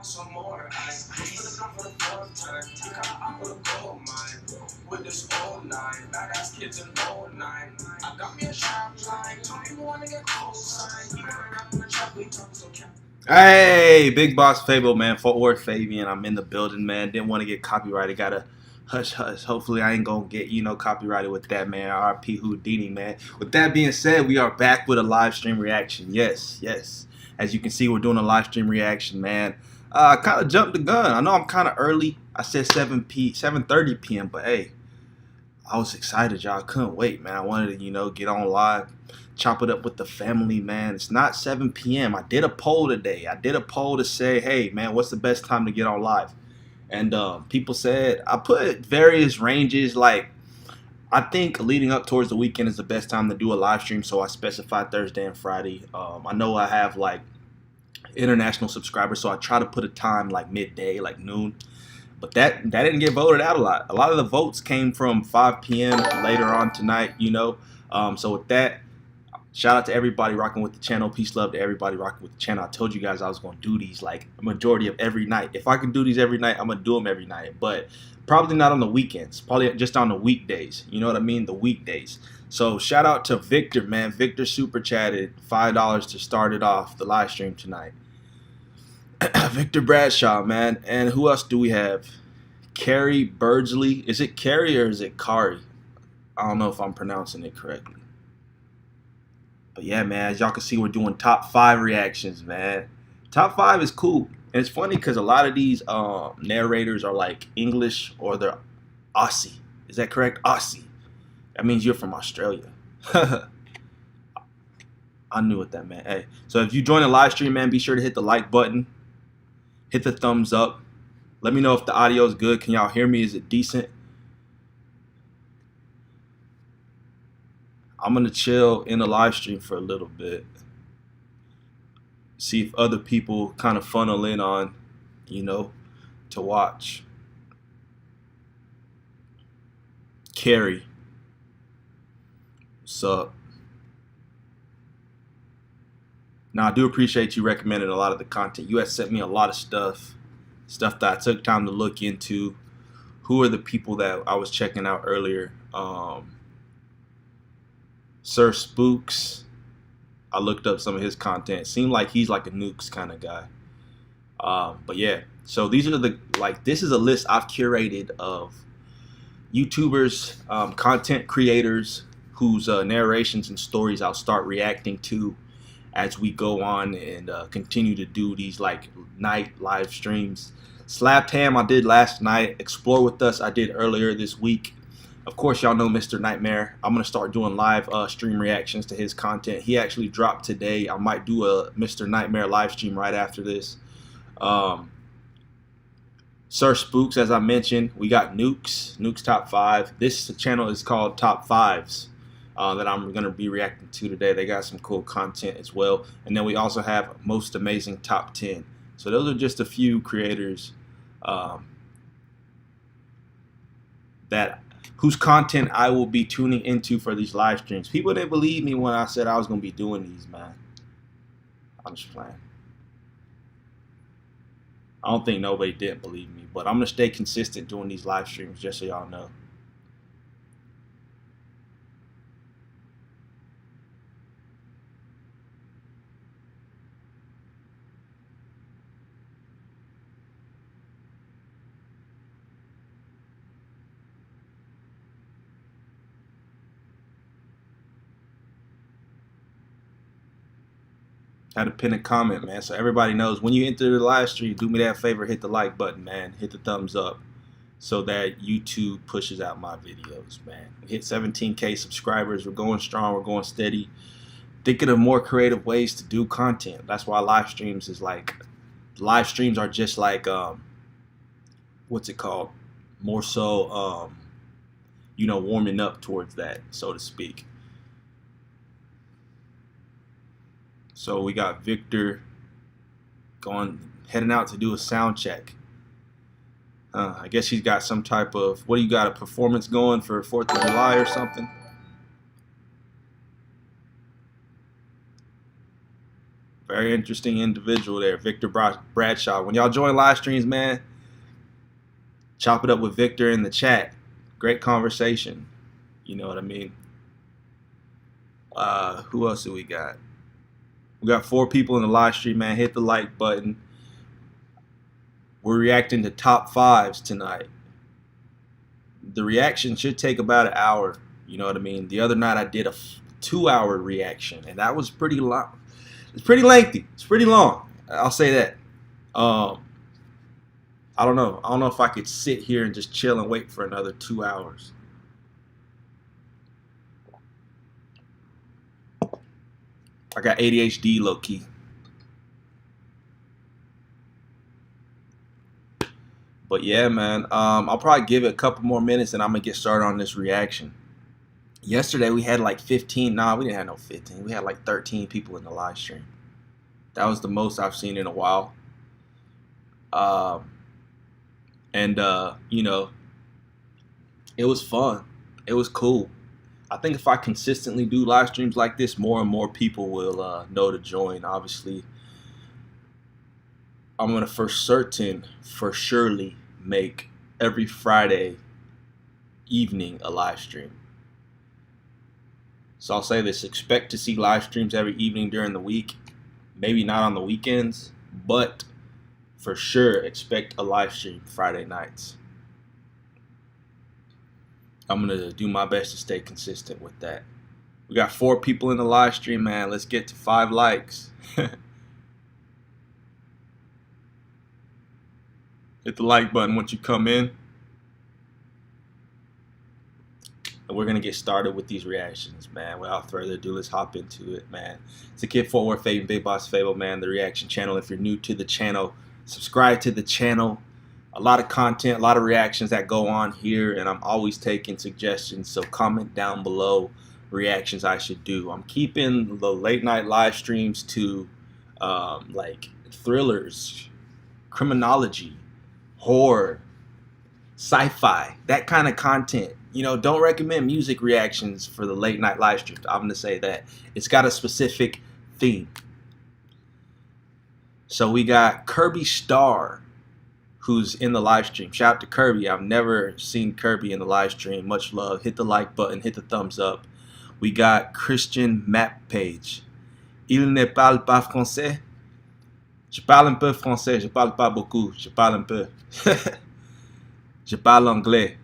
some more ice. Put it on for the fourth time. You got out with a gold mine. With this old line. Badass kids in old nine. I got me a sharp line. Some people want to get cold sign. You better not gonna chop me talk so cap. Hey, BigBossFabo, man. FortWorthFabian. I'm in the building, man. Didn't want to get copyrighted. Gotta hush, hush. Hopefully, I ain't gonna get, copyrighted with that, man. RP Houdini, man. With that being said, we are back with a live stream reaction. Yes, yes. As you can see, we're doing a live stream reaction, man. I kind of jumped the gun. I know I'm kind of early. I said 7:30 p.m., but hey, I was excited, y'all. I couldn't wait, man. I wanted to, get on live, chop it up with the family, man. It's not 7 p.m. I did a poll today. I did a poll to say, hey, man, what's the best time to get on live? And people said, I put various ranges. Like, I think leading up towards the weekend is the best time to do a live stream, so I specified Thursday and Friday. I know I have, like, international subscribers, so I try to put a time like midday, like noon. But that didn't get voted out a lot. A lot of the votes came from 5 p.m. later on tonight, So with that, shout out to everybody rocking with the channel. Peace, love to everybody rocking with the channel. I told you guys I was going to do these like a majority of every night. If I can do these every night, I'm going to do them every night. But probably not on the weekends. Probably just on the weekdays. You know what I mean? The weekdays. So shout out to Victor, man. Victor super chatted $5 to start it off the live stream tonight. Victor Bradshaw, man. And who else do we have? Carrie Birdsley. Is it Carrie or is it Kari? I don't know if I'm pronouncing it correctly. But yeah, man, as y'all can see, we're doing top 5 reactions, man. Top 5 is cool. And it's funny because a lot of these narrators are like English or they're Aussie. Is that correct? Aussie. That means you're from Australia. I knew what that meant. Hey, so if you join the live stream, man, be sure to hit the like button. Hit the thumbs up. Let me know if the audio is good. Can y'all hear me? Is it decent? I'm going to chill in the live stream for a little bit. See if other people kind of funnel in on, to watch. Carrie. What's up? Now, I do appreciate you recommending a lot of the content. You had sent me a lot of stuff that I took time to look into. Who are the people that I was checking out earlier? Sir Spooks. I looked up some of his content. Seemed like he's like a Nukes kind of guy. But yeah, so these are this is a list I've curated of YouTubers, content creators whose narrations and stories I'll start reacting to as we go on and continue to do these like night live streams. Slapped Ham I did last night. Explore With Us I did earlier this week. Of course, y'all know Mr. Nightmare. I'm going to start doing live stream reactions to his content. He actually dropped today. I might do a Mr. Nightmare live stream right after this. Sir Spooks, as I mentioned. We got Nukes Top 5. This channel is called Top 5s. That I'm going to be reacting to today. They got some cool content as well. And then we also have Most Amazing Top 10. So those are just a few creators whose content I will be tuning into for these live streams. People didn't believe me when I said I was going to be doing these, man. I'm just playing. I don't think nobody didn't believe me, but I'm going to stay consistent doing these live streams just so y'all know. Had to pin a comment, man, so everybody knows when you enter the live stream, do me that favor, hit the like button, man, hit the thumbs up so that YouTube pushes out my videos, man. We hit 17K subscribers. We're going strong. We're going steady. Thinking of more creative ways to do content. That's why live streams are just like what's it called, more so warming up towards that, so to speak. So we got Victor heading out to do a sound check. I guess he's got some type of, what do you got, a performance going for 4th of July or something? Very interesting individual there, Victor Bradshaw. When y'all join live streams, man, chop it up with Victor in the chat. Great conversation. You know what I mean? Who else do we got? We got 4 people in the live stream, man. Hit the like button. We're reacting to top 5s tonight. The reaction should take about an hour. You know what I mean? The other night I did a 2-hour reaction, and that was pretty long. It's pretty lengthy. It's pretty long. I'll say that. I don't know. I don't know if I could sit here and just chill and wait for another 2 hours. I got ADHD low key. But yeah, man, I'll probably give it a couple more minutes and I'm gonna get started on this reaction. Yesterday we had like 15. Nah, we didn't have no 15. We had like 13 people in the live stream. That was the most I've seen in a while. You know, it was fun. It was cool. I think if I consistently do live streams like this, more and more people will know to join. Obviously, I'm gonna for surely make every Friday evening a live stream. So I'll say this: expect to see live streams every evening during the week. Maybe not on the weekends, but for sure expect a live stream Friday nights. I'm gonna do my best to stay consistent with that. We got 4 people in the live stream, man. Let's get to 5 likes. Hit the like button once you come in. And we're gonna get started with these reactions, man. Without further ado, let's hop into it, man. It's the kid FortWorthFabian, BigBossFabo, man, the reaction channel. If you're new to the channel, subscribe to the channel. A lot of content, a lot of reactions that go on here, and I'm always taking suggestions, so comment down below reactions I should do. I'm keeping the late night live streams to like thrillers, criminology, horror, sci-fi, that kind of content. You know, don't recommend music reactions for the late night live streams. I'm gonna say that. It's got a specific theme. So we got Kirby Star, who's in the live stream. Shout out to Kirby. I've never seen Kirby in the live stream. Much love. Hit the like button. Hit the thumbs up. We got Christian Map Page. Il ne parle pas français. Je parle un peu français. Je parle pas beaucoup. Je parle un peu. Je parle anglais.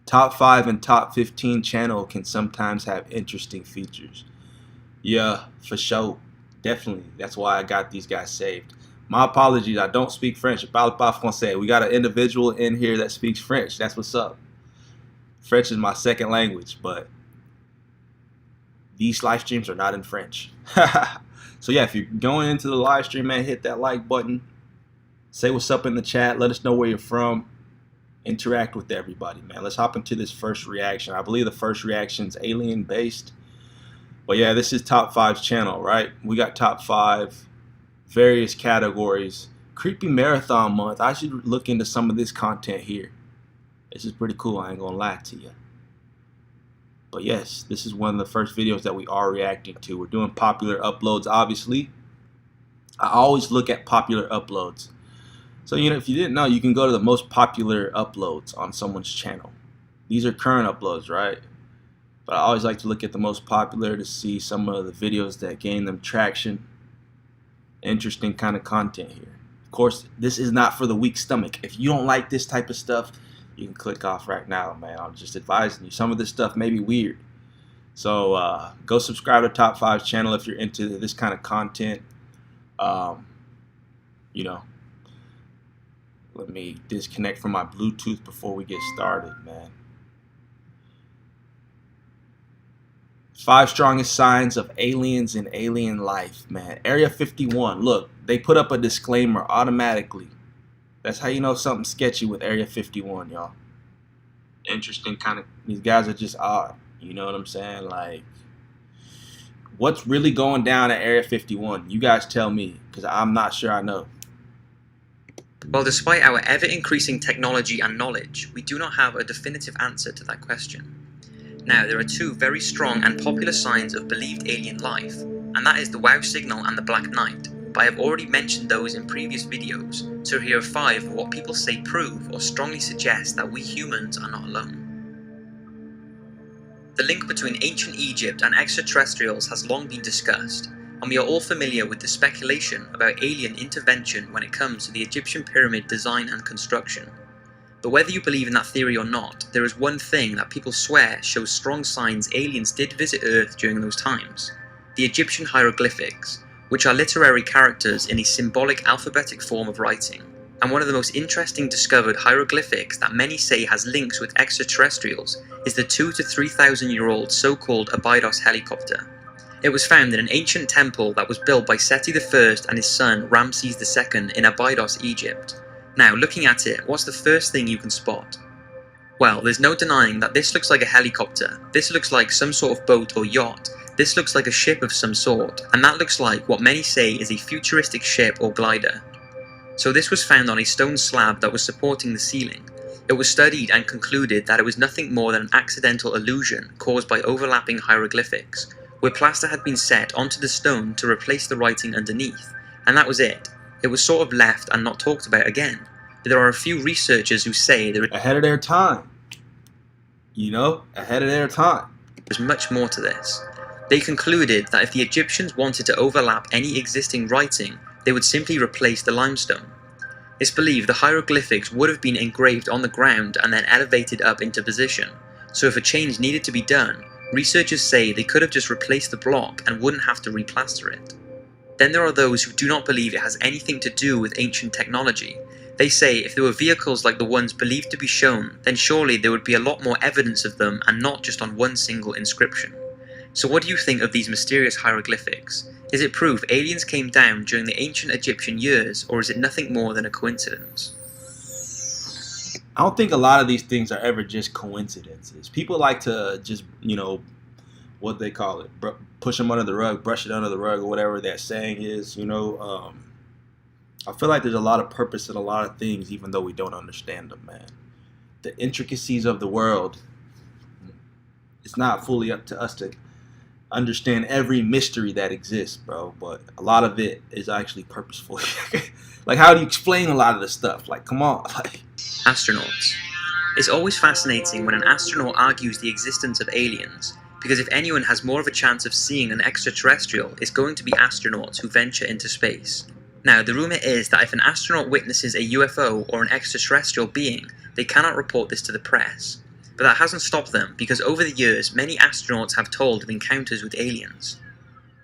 Top 5 and top 15 channel can sometimes have interesting features. Yeah, for sure. Definitely. That's why I got these guys saved. My apologies, I don't speak French. Je parle pas français. We got an individual in here that speaks French. That's what's up. French is my second language, but these live streams are not in French. So yeah, if you're going into the live stream, man, hit that like button. Say what's up in the chat. Let us know where you're from. Interact with everybody, man. Let's hop into this first reaction. I believe the first reaction is alien based. But yeah, this is top 5's channel, right? We got top 5. Various categories. Creepy Marathon Month. I should look into some of this content here. This is pretty cool, I ain't gonna lie to you. But yes, this is one of the first videos that we are reacting to. We're doing popular uploads, obviously. I always look at popular uploads. So, you know, if you didn't know, you can go to the most popular uploads on someone's channel. These are current uploads, right? But I always like to look at the most popular to see some of the videos that gain them traction. Interesting kind of content here. Of course, this is not for the weak stomach. If you don't like this type of stuff, you can click off right now, man. I'm just advising you. Some of this stuff may be weird. So go subscribe to Top 5's channel if you're into this kind of content. You know, let me disconnect from my Bluetooth before we get started, man. 5 strongest signs of aliens and alien life, man. Area 51. Look, they put up a disclaimer automatically. That's how you know something's sketchy with Area 51, y'all. Interesting kind of. These guys are just odd. You know what I'm saying? Like, what's really going down at Area 51? You guys tell me, because I'm not sure I know. Well, despite our ever-increasing technology and knowledge, we do not have a definitive answer to that question. Now, there are 2 very strong and popular signs of believed alien life, and that is the WOW signal and the Black Knight, but I have already mentioned those in previous videos, so here are 5 of what people say prove or strongly suggest that we humans are not alone. The link between ancient Egypt and extraterrestrials has long been discussed, and we are all familiar with the speculation about alien intervention when it comes to the Egyptian pyramid design and construction. But whether you believe in that theory or not, there is one thing that people swear shows strong signs aliens did visit Earth during those times: the Egyptian hieroglyphics, which are literary characters in a symbolic alphabetic form of writing. And one of the most interesting discovered hieroglyphics that many say has links with extraterrestrials is the 2,000 to 3,000 year old so-called Abydos helicopter. It was found in an ancient temple that was built by Seti I and his son Ramses II in Abydos, Egypt. Now, looking at it, what's the first thing you can spot? Well, there's no denying that this looks like a helicopter, this looks like some sort of boat or yacht, this looks like a ship of some sort, and that looks like what many say is a futuristic ship or glider. So this was found on a stone slab that was supporting the ceiling. It was studied and concluded that it was nothing more than an accidental illusion caused by overlapping hieroglyphics, where plaster had been set onto the stone to replace the writing underneath, and that was it. It was sort of left and not talked about again. But there are a few researchers who say there Ahead of their time. You know, ahead of their time. is much more to this. They concluded that if the Egyptians wanted to overlap any existing writing, they would simply replace the limestone. It's believed the hieroglyphics would have been engraved on the ground and then elevated up into position, so if a change needed to be done, researchers say they could have just replaced the block and wouldn't have to replaster it. Then there are those who do not believe it has anything to do with ancient technology. They say if there were vehicles like the ones believed to be shown, then surely there would be a lot more evidence of them and not just on one single inscription. So what do you think of these mysterious hieroglyphics? Is it proof aliens came down during the ancient Egyptian years, or is it nothing more than a coincidence? I don't think a lot of these things are ever just coincidences. People like to just, what they call it, push them under the rug, brush it under the rug, or whatever that saying is, I feel like there's a lot of purpose in a lot of things, even though we don't understand them, man. The intricacies of the world, it's not fully up to us to understand every mystery that exists, bro, but a lot of it is actually purposeful. Like, how do you explain a lot of this stuff? Like, come on. Astronauts. It's always fascinating when an astronaut argues the existence of aliens, because if anyone has more of a chance of seeing an extraterrestrial, it's going to be astronauts who venture into space. Now, the rumor is that if an astronaut witnesses a UFO or an extraterrestrial being, they cannot report this to the press. But that hasn't stopped them, because over the years, many astronauts have told of encounters with aliens.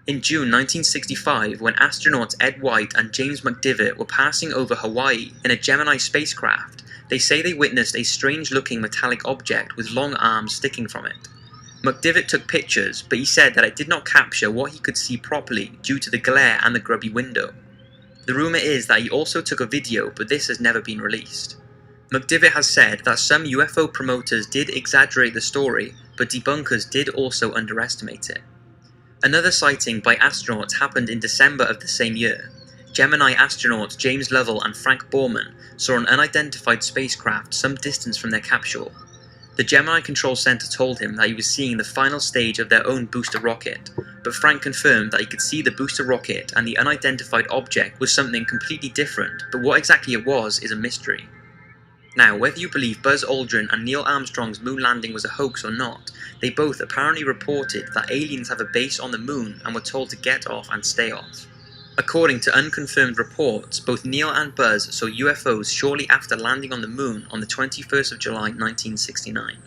In June 1965, when astronauts Ed White and James McDivitt were passing over Hawaii in a Gemini spacecraft, they say they witnessed a strange-looking metallic object with long arms sticking from it. McDivitt took pictures, but he said that it did not capture what he could see properly due to the glare and the grubby window. The rumor is that he also took a video, but this has never been released. McDivitt has said that some UFO promoters did exaggerate the story, but debunkers did also underestimate it. Another sighting by astronauts happened in December of the same year. Gemini astronauts James Lovell and Frank Borman saw an unidentified spacecraft some distance from their capsule. The Gemini Control Center told him that he was seeing the final stage of their own booster rocket, but Frank confirmed that he could see the booster rocket and the unidentified object was something completely different, but what exactly it was is a mystery. Now, whether you believe Buzz Aldrin and Neil Armstrong's moon landing was a hoax or not, they both apparently reported that aliens have a base on the moon and were told to get off and stay off. According to unconfirmed reports, both Neil and Buzz saw UFOs shortly after landing on the moon on the 21st of July 1969.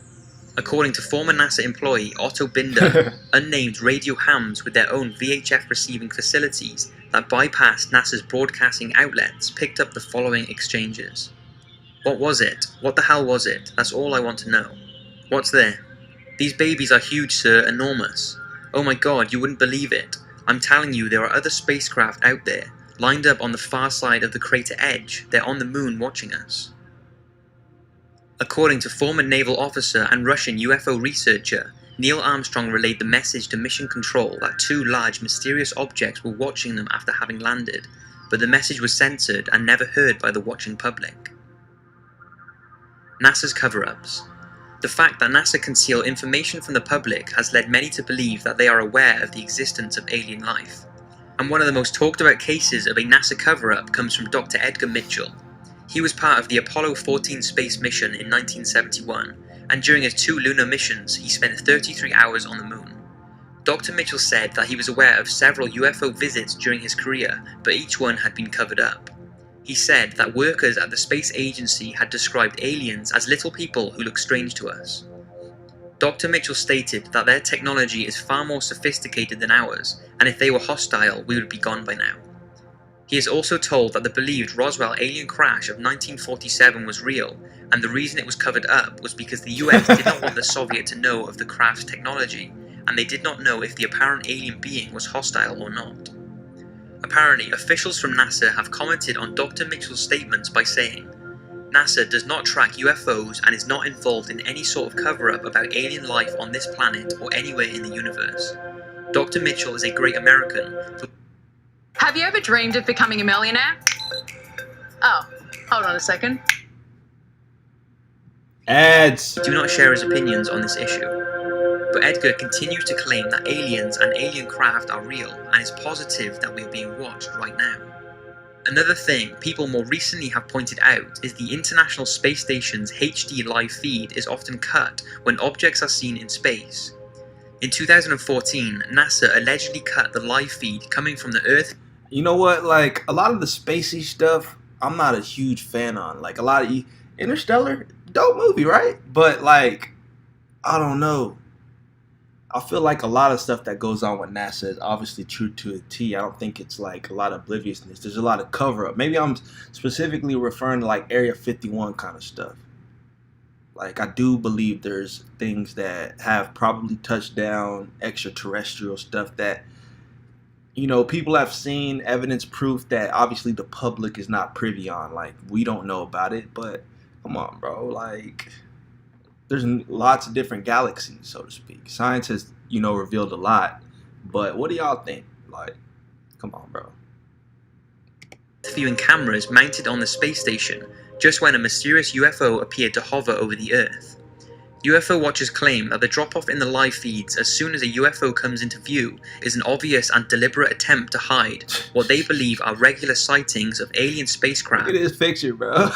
According to former NASA employee Otto Binder, unnamed radio hams with their own VHF receiving facilities that bypassed NASA's broadcasting outlets picked up the following exchanges. What was it? What the hell was it? That's all I want to know. What's there? These babies are huge, sir, enormous. Oh my god, you wouldn't believe it. I'm telling you, there are other spacecraft out there, lined up on the far side of the crater edge. They're on the moon watching us. According to former naval officer and Russian UFO researcher, Neil Armstrong relayed the message to Mission Control that 2 large mysterious objects were watching them after having landed, but the message was censored and never heard by the watching public. NASA's cover-ups. The fact that NASA conceal information from the public has led many to believe that they are aware of the existence of alien life. And one of the most talked about cases of a NASA cover-up comes from Dr. Edgar Mitchell. He was part of the Apollo 14 space mission in 1971, and during his 2 lunar missions, he spent 33 hours on the moon. Dr. Mitchell said that he was aware of several UFO visits during his career, but each one had been covered up. He said that workers at the space agency had described aliens as little people who look strange to us. Dr. Mitchell stated that their technology is far more sophisticated than ours, and if they were hostile, we would be gone by now. He is also told that the believed Roswell alien crash of 1947 was real, and the reason it was covered up was because the US did not want the Soviet to know of the craft's technology, and they did not know if the apparent alien being was hostile or not. Apparently, officials from NASA have commented on Dr. Mitchell's statements by saying, NASA does not track UFOs and is not involved in any sort of cover-up about alien life on this planet or anywhere in the universe. Dr. Mitchell is a great American. Have you ever dreamed of becoming a millionaire? Oh, hold on a second. Ads. Do not share his opinions on this issue. But Edgar continues to claim that aliens and alien craft are real and is positive that we are being watched right now. Another thing people more recently have pointed out is the International Space Station's HD live feed is often cut when objects are seen in space. In 2014, NASA allegedly cut the live feed coming from the Earth. You know what? Like, a lot of the spacey stuff, I'm not a huge fan on. Like, a lot of Interstellar, dope movie, right? But, like, I don't know. I feel like a lot of stuff that goes on with NASA is obviously true to a T. I don't think it's like a lot of obliviousness. There's a lot of cover-up. Maybe I'm specifically referring to like Area 51 kind of stuff. Like, I do believe there's things that have probably touched down extraterrestrial stuff that, you know, people have seen evidence proof that obviously the public is not privy on. Like, we don't know about it, but come on, bro. Like, there's lots of different galaxies, so to speak. Science has, you know, revealed a lot, but what do y'all think? Like, come on, bro. Viewing cameras mounted on the space station just when a mysterious UFO appeared to hover over the Earth. UFO watchers claim that the drop-off in the live feeds as soon as a UFO comes into view is an obvious and deliberate attempt to hide what they believe are regular sightings of alien spacecraft. Look at this picture, bro.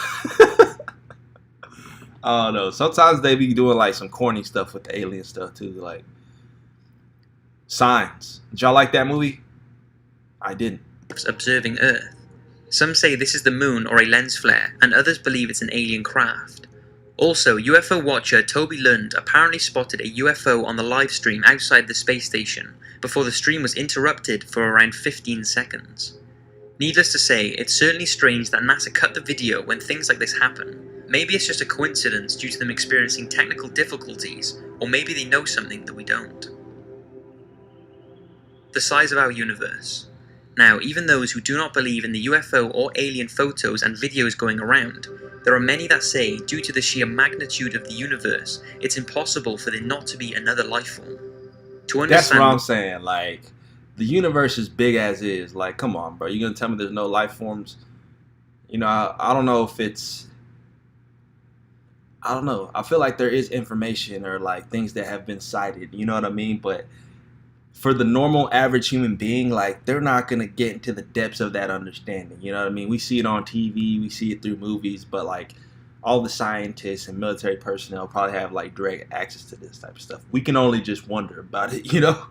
I don't know. Sometimes they be doing like some corny stuff with the alien stuff too, like Signs. Did y'all like that movie? I didn't. Observing Earth. Some say this is the moon or a lens flare, and others believe it's an alien craft. Also, UFO watcher Toby Lund apparently spotted a UFO on the live stream outside the space station before the stream was interrupted for around 15 seconds. Needless to say, it's certainly strange that NASA cut the video when things like this happen. Maybe it's just a coincidence due to them experiencing technical difficulties, or maybe they know something that we don't. The size of our universe. Now, even those who do not believe in the UFO or alien photos and videos going around, there are many that say, due to the sheer magnitude of the universe, it's impossible for there not to be another life form. To understand That's what I'm saying. Like, the universe is big as is. Like, come on, bro. You gonna tell me there's no life forms? You know, I don't know if it's... I don't know. I feel like there is information or like things that have been cited. You know what I mean? But for the normal average human being, like, they're not going to get into the depths of that understanding. You know what I mean? We see it on TV, we see it through movies, but like all the scientists and military personnel probably have like direct access to this type of stuff. We can only just wonder about it, you know?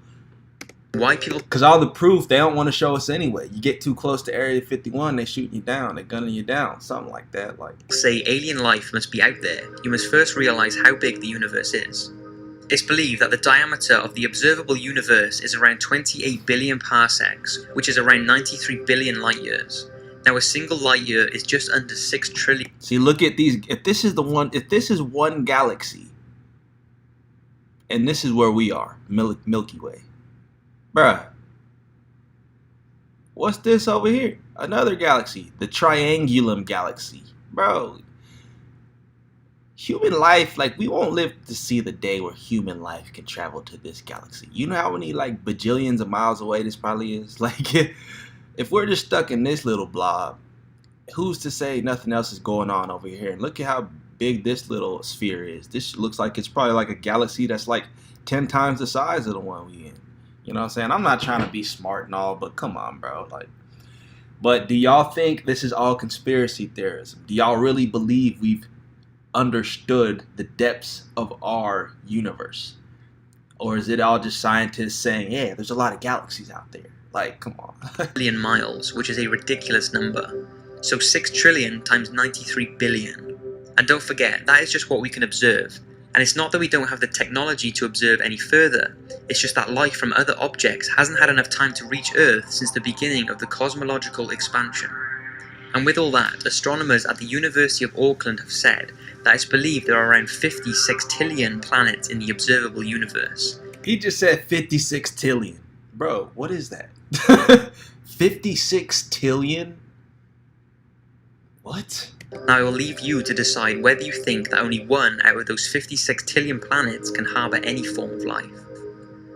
why people... Because all the proof, they don't want to show us anyway. You get too close to Area 51, they shooting you down, they gunning you down, something like that. Like, say alien life must be out there, you must first realize how big the universe is. It's believed that the diameter of the observable universe is around 28 billion parsecs, which is around 93 billion light years. Now a single light year is just under 6 trillion. see, look at these. If this is one galaxy, and this is where we are, Milky Way, bruh. What's this over here? Another galaxy, the Triangulum Galaxy, bro. Human life, like, we won't live to see the day where human life can travel to this galaxy. You know how many like bajillions of miles away this probably is? Like, if we're just stuck in this little blob, who's to say nothing else is going on over here? And look at how big this little sphere is. This looks like it's probably like a galaxy that's like 10 times the size of the one we in. You know what I'm saying? I'm not trying to be smart and all, but come on, bro. Like, but do y'all think this is all conspiracy theorism? Do y'all really believe we've understood the depths of our universe? Or is it all just scientists saying, yeah, there's a lot of galaxies out there? Like, come on. Billion miles, which is a ridiculous number. So 6 trillion times 93 billion. And don't forget, that is just what we can observe. And it's not that we don't have the technology to observe any further, it's just that light from other objects hasn't had enough time to reach Earth since the beginning of the cosmological expansion. And with all that, astronomers at the University of Auckland have said that it's believed there are around 50 sextillion planets in the observable universe. He just said 56 tillion. Bro, what is that? 56 tillion? What? Now I will leave you to decide whether you think that only one out of those 56 trillion planets can harbour any form of life.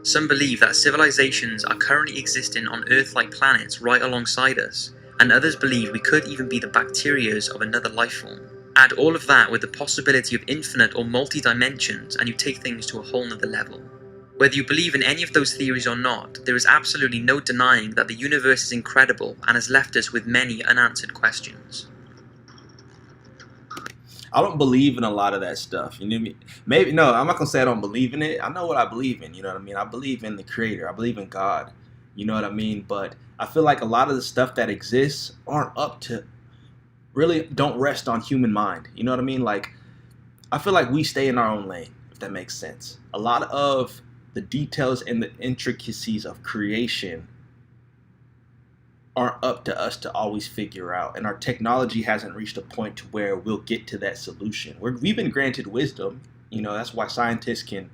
Some believe that civilizations are currently existing on Earth-like planets right alongside us, and others believe we could even be the bacterias of another life form. Add all of that with the possibility of infinite or multi-dimensions and you take things to a whole nother level. Whether you believe in any of those theories or not, there is absolutely no denying that the universe is incredible and has left us with many unanswered questions. I don't believe in a lot of that stuff. You know what I mean? Maybe, no, I'm not going to say I don't believe in it. I know what I believe in. You know what I mean? I believe in the Creator. I believe in God. You know what I mean? But I feel like a lot of the stuff that exists aren't up to, really don't rest on human mind. You know what I mean? Like, I feel like we stay in our own lane, if that makes sense. A lot of the details and the intricacies of creation aren't up to us to always figure out, and our technology hasn't reached a point to where we'll get to that solution. We've been granted wisdom, you know, that's why scientists can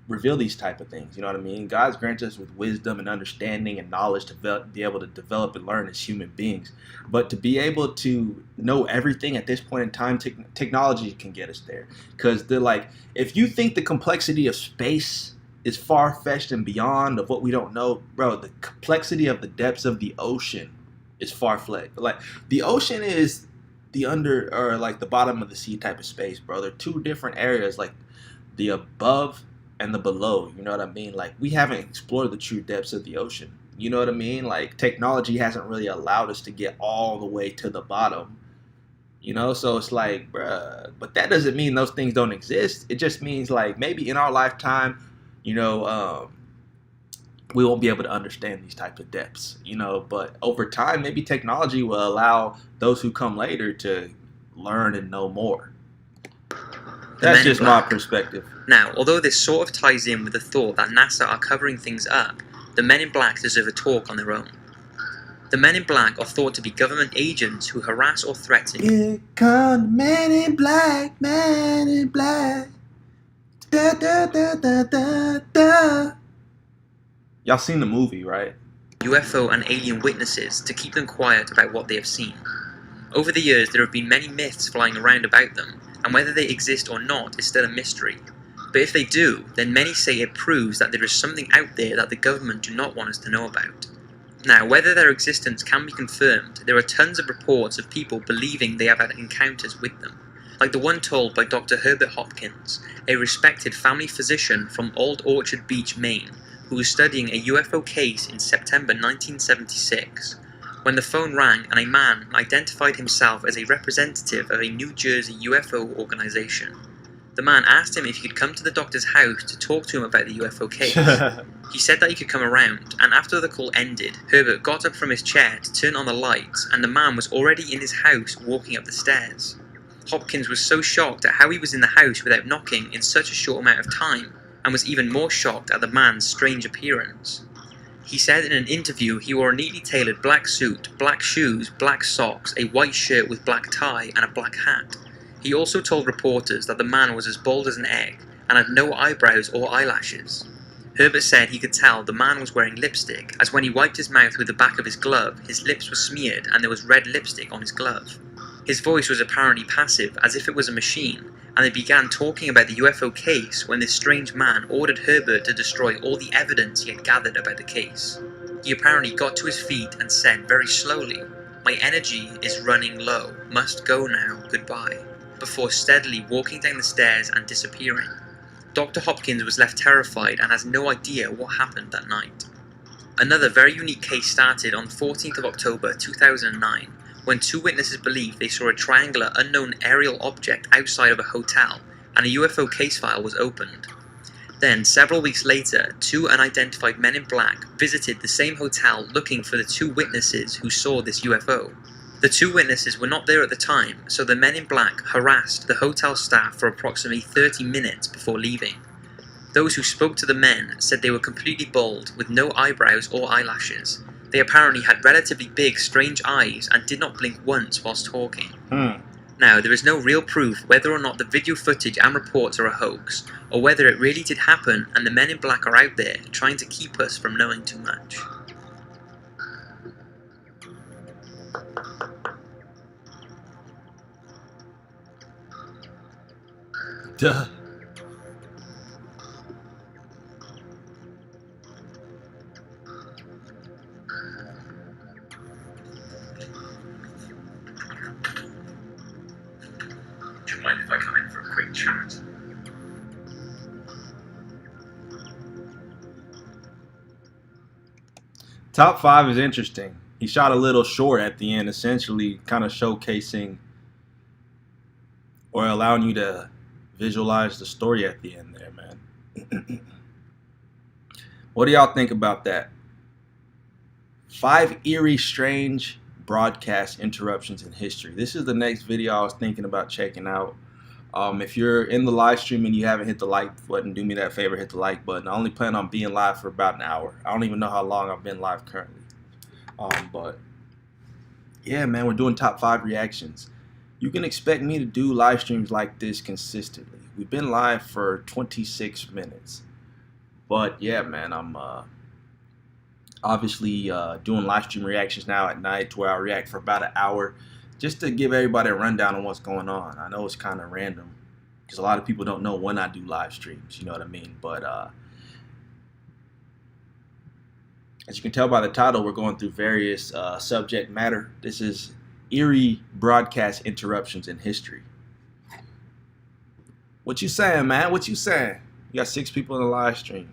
reveal these type of things, you know what I mean? God's granted us with wisdom and understanding and knowledge to be able to develop and learn as human beings, but to be able to know everything at this point in time, technology can get us there, because they're like, if you think the complexity of space is far-fetched and beyond of what we don't know, bro, the complexity of the depths of the ocean is far-fetched. Like, the ocean is the under, or like the bottom of the sea type of space, bro. They're two different areas, like the above and the below, you know what I mean? Like, we haven't explored the true depths of the ocean, you know what I mean? Like, technology hasn't really allowed us to get all the way to the bottom, you know? So it's like, bruh, but that doesn't mean those things don't exist. It just means, like, maybe in our lifetime, you know, we won't be able to understand these types of depths, you know, but over time, maybe technology will allow those who come later to learn and know more. That's just my perspective. Now, although this sort of ties in with the thought that NASA are covering things up, the Men in Black deserve a talk on their own. The Men in Black are thought to be government agents who harass or threaten. Here come the Men in Black, Men in Black. Da, da, da, da, da, da. Y'all seen the movie, right? UFO and alien witnesses to keep them quiet about what they have seen. Over the years, there have been many myths flying around about them, and whether they exist or not is still a mystery. But if they do, then many say it proves that there is something out there that the government do not want us to know about. Now, whether their existence can be confirmed, there are tons of reports of people believing they have had encounters with them, like the one told by Dr. Herbert Hopkins, a respected family physician from Old Orchard Beach, Maine, who was studying a UFO case in September 1976, when the phone rang and a man identified himself as a representative of a New Jersey UFO organization. The man asked him if he could come to the doctor's house to talk to him about the UFO case. He said that he could come around, and after the call ended, Herbert got up from his chair to turn on the lights, and the man was already in his house walking up the stairs. Hopkins was so shocked at how he was in the house without knocking in such a short amount of time, and was even more shocked at the man's strange appearance. He said in an interview he wore a neatly tailored black suit, black shoes, black socks, a white shirt with black tie, and a black hat. He also told reporters that the man was as bald as an egg, and had no eyebrows or eyelashes. Herbert said he could tell the man was wearing lipstick, as when he wiped his mouth with the back of his glove, his lips were smeared and there was red lipstick on his glove. His voice was apparently passive, as if it was a machine, and they began talking about the UFO case when this strange man ordered Herbert to destroy all the evidence he had gathered about the case. He apparently got to his feet and said very slowly, "My energy is running low, must go now, goodbye," before steadily walking down the stairs and disappearing. Dr. Hopkins was left terrified and has no idea what happened that night. Another very unique case started on the 14th of October 2009, when two witnesses believed they saw a triangular unknown aerial object outside of a hotel, and a UFO case file was opened. Then, several weeks later, two unidentified men in black visited the same hotel looking for the two witnesses who saw this UFO. The two witnesses were not there at the time, so the men in black harassed the hotel staff for approximately 30 minutes before leaving. Those who spoke to the men said they were completely bald, with no eyebrows or eyelashes. They apparently had relatively big, strange eyes and did not blink once whilst talking. Now, there is no real proof whether or not the video footage and reports are a hoax, or whether it really did happen and the men in black are out there trying to keep us from knowing too much. Duh. Do you mind if I come in for a quick chat? Top 5 is interesting. He shot a little short at the end, essentially kind of showcasing or allowing you to visualize the story at the end there, man. What do y'all think about that? 5 eerie, strange broadcast interruptions in history. This is the next video I was thinking about checking out. If you're in the live stream and you haven't hit the like button, do me that favor, hit the like button. I only plan on being live for about an hour. I don't even know how long I've been live currently. But yeah, man, we're doing top 5 reactions. You can expect me to do live streams like this consistently. We've been live for 26 minutes. But yeah, man, I'm obviously doing live stream reactions now at night, to where I react for about an hour, just to give everybody a rundown on what's going on. I know it's kind of random because a lot of people don't know when I do live streams, you know what I mean? But as you can tell by the title, we're going through various subject matter. This is eerie broadcast interruptions in history. What you saying, man? What you saying? You got 6 people in the live stream.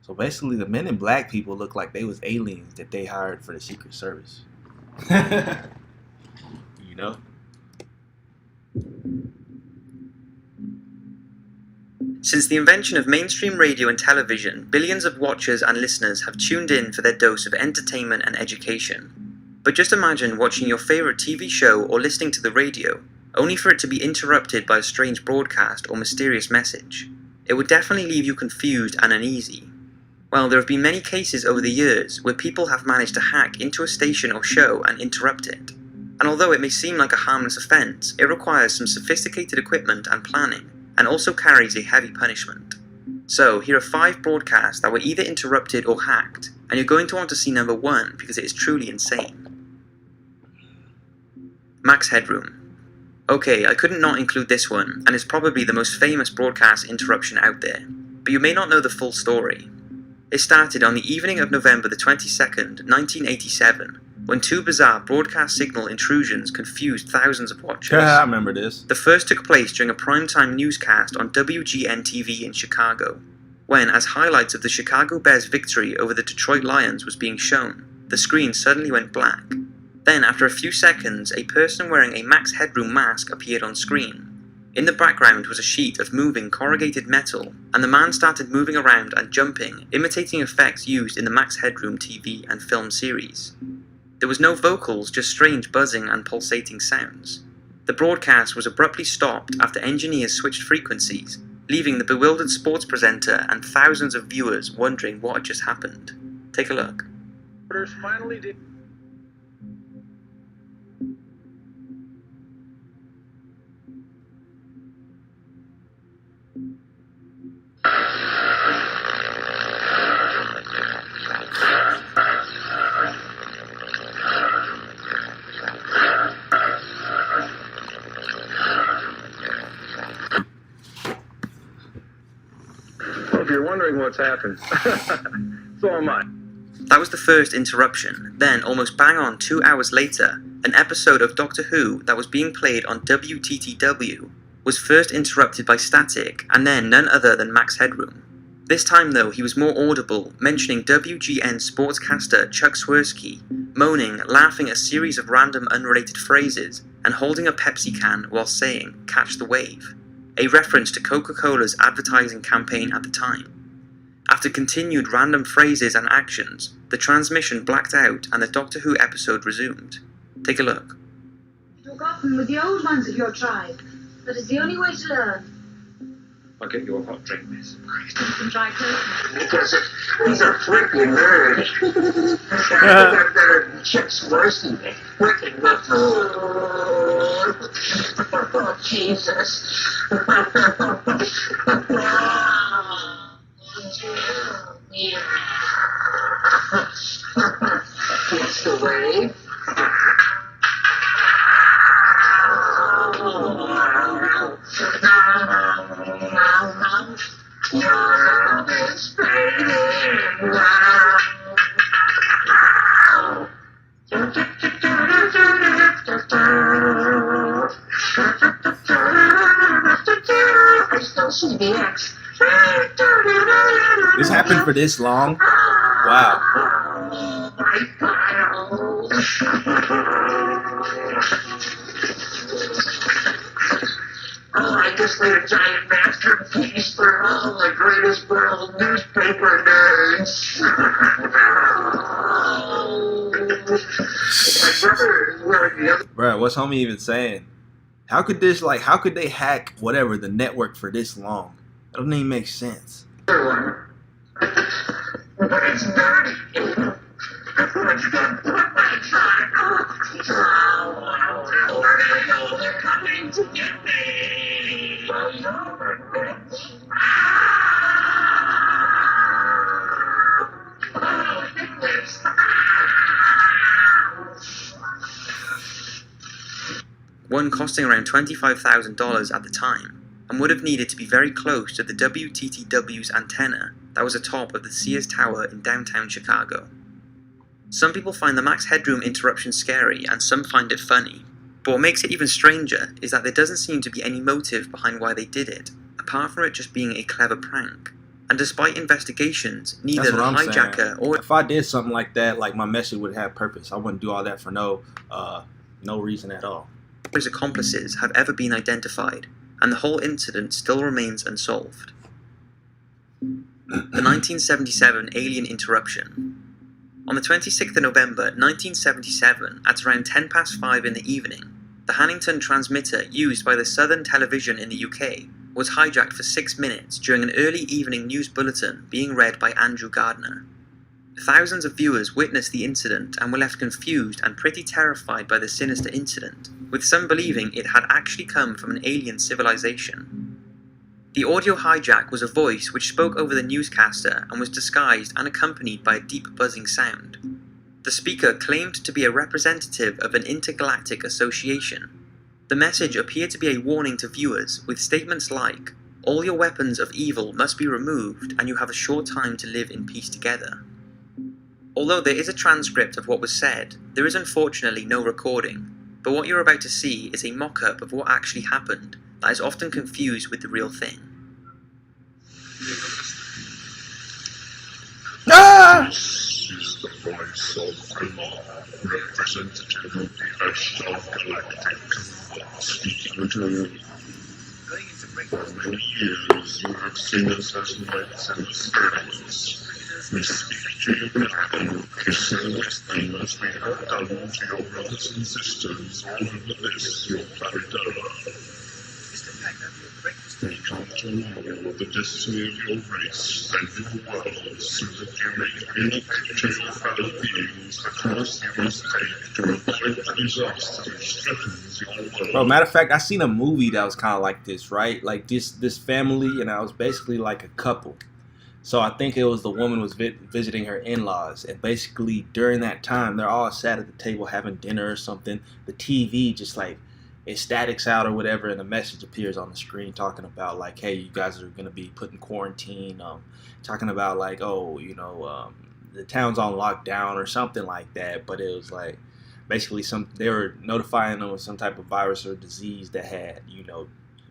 So basically, the men in black people look like they was aliens that they hired for the Secret Service. You know? Since the invention of mainstream radio and television, billions of watchers and listeners have tuned in for their dose of entertainment and education. But just imagine watching your favorite TV show or listening to the radio, only for it to be interrupted by a strange broadcast or mysterious message. It would definitely leave you confused and uneasy. Well, there have been many cases over the years where people have managed to hack into a station or show and interrupt it. And although it may seem like a harmless offence, it requires some sophisticated equipment and planning, and also carries a heavy punishment. So, here are 5 broadcasts that were either interrupted or hacked, and you're going to want to see number 1 because it is truly insane. Max Headroom. Okay, I couldn't not include this one, and it's probably the most famous broadcast interruption out there, but you may not know the full story. It started on the evening of November the 22nd, 1987, when 2 bizarre broadcast signal intrusions confused thousands of watchers. Yeah, I remember this. The first took place during a primetime newscast on WGN-TV in Chicago, when, as highlights of the Chicago Bears' victory over the Detroit Lions was being shown, the screen suddenly went black. Then, after a few seconds, a person wearing a Max Headroom mask appeared on screen. In the background was a sheet of moving corrugated metal, and the man started moving around and jumping, imitating effects used in the Max Headroom TV and film series. There was no vocals, just strange buzzing and pulsating sounds. The broadcast was abruptly stopped after engineers switched frequencies, leaving the bewildered sports presenter and thousands of viewers wondering what had just happened. Take a look. Finally did. If you're wondering what's happened, so am I. That was the first interruption. Then, almost bang on 2 hours later, an episode of Doctor Who that was being played on WTTW was first interrupted by static, and then none other than Max Headroom. This time though, he was more audible, mentioning WGN sportscaster Chuck Swirsky, moaning, laughing at a series of random unrelated phrases, and holding a Pepsi can while saying, "Catch the wave," a reference to Coca-Cola's advertising campaign at the time. After continued random phrases and actions, the transmission blacked out and the Doctor Who episode resumed. Take a look. Forgotten with the old ones of your tribe. That is the only way to learn. I'll get you a hot drink, miss. Some dry clothing. Because he's a freaking nerd. Chips worse than freaking oh, Jesus. What's the way? Your love is fading. I still see the X. This happened for this long? Wow. Oh, I just made a giant masterpiece for all the greatest world newspaper nerds. Bro, what's homie even saying? How could they hack whatever the network for this long? That doesn't even make sense. But it's nerdy. What you gonna put my time? Oh, they're coming to get me. One costing around $25,000 at the time, and would have needed to be very close to the WTTW's antenna that was atop of the Sears Tower in downtown Chicago. Some people find the Max Headroom interruption scary, and some find it funny. But what makes it even stranger is that there doesn't seem to be any motive behind why they did it, apart from it just being a clever prank. And despite investigations, neither That's the what I'm hijacker saying. or If I did something like that, like my message would have purpose. I wouldn't do all that for no reason at all. his accomplices have ever been identified, and the whole incident still remains unsolved. The 1977 alien interruption. On the 26th of November 1977, at around 5:10 in the evening, the Hannington transmitter used by the Southern Television in the UK was hijacked for 6 minutes during an early evening news bulletin being read by Andrew Gardner. Thousands of viewers witnessed the incident and were left confused and pretty terrified by the sinister incident, with some believing it had actually come from an alien civilization. The audio hijack was a voice which spoke over the newscaster and was disguised and accompanied by a deep buzzing sound. The speaker claimed to be a representative of an intergalactic association. The message appeared to be a warning to viewers, with statements like, "All your weapons of evil must be removed and you have a short time to live in peace together." Although there is a transcript of what was said, there is unfortunately no recording, but what you're about to see is a mock-up of what actually happened that is often confused with the real thing. Ah! This is the voice of Allah, representative of the extragalactic, speaking to you. For many years you have seen us as lights in the skies. We speak to you now, kissing with them as we have done to your brothers and sisters all over this, your planet Earth. We come to know the destiny of your race and your world, so that you may communicate to your fellow beings the course you must take to avoid the disaster which threatens your world. Bro, matter of fact, I seen a movie that was kind of like this, right? Like this family, and I was basically like a couple. So I think it was the woman was visiting her in-laws, and basically during that time, they're all sat at the table having dinner or something. The TV just like, it statics out or whatever, and a message appears on the screen talking about like, hey, you guys are going to be put in quarantine, talking about like, oh, the town's on lockdown or something like that. But it was like basically they were notifying them of some type of virus or disease that had, you know,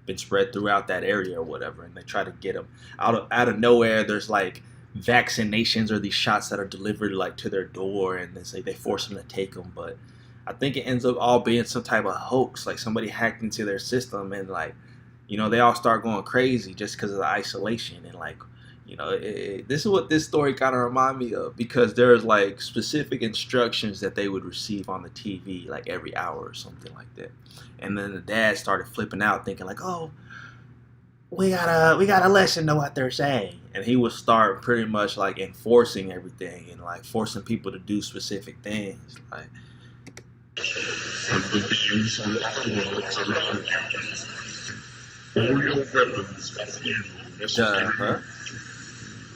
been spread throughout that area or whatever, and they try to get them out of nowhere. There's like vaccinations or these shots that are delivered like to their door, and they force them to take them. But I think it ends up all being some type of hoax, like somebody hacked into their system, and like, you know, they all start going crazy just because of the isolation. And like, you know, this is what this story kind of remind me of, because there's like specific instructions that they would receive on the TV like every hour or something like that. And then the dad started flipping out, thinking like, oh, we gotta listen to what they're saying. And he would start pretty much like enforcing everything and like forcing people to do specific things. Like, and the beings of our worlds around you. All your weapons of evil necessary.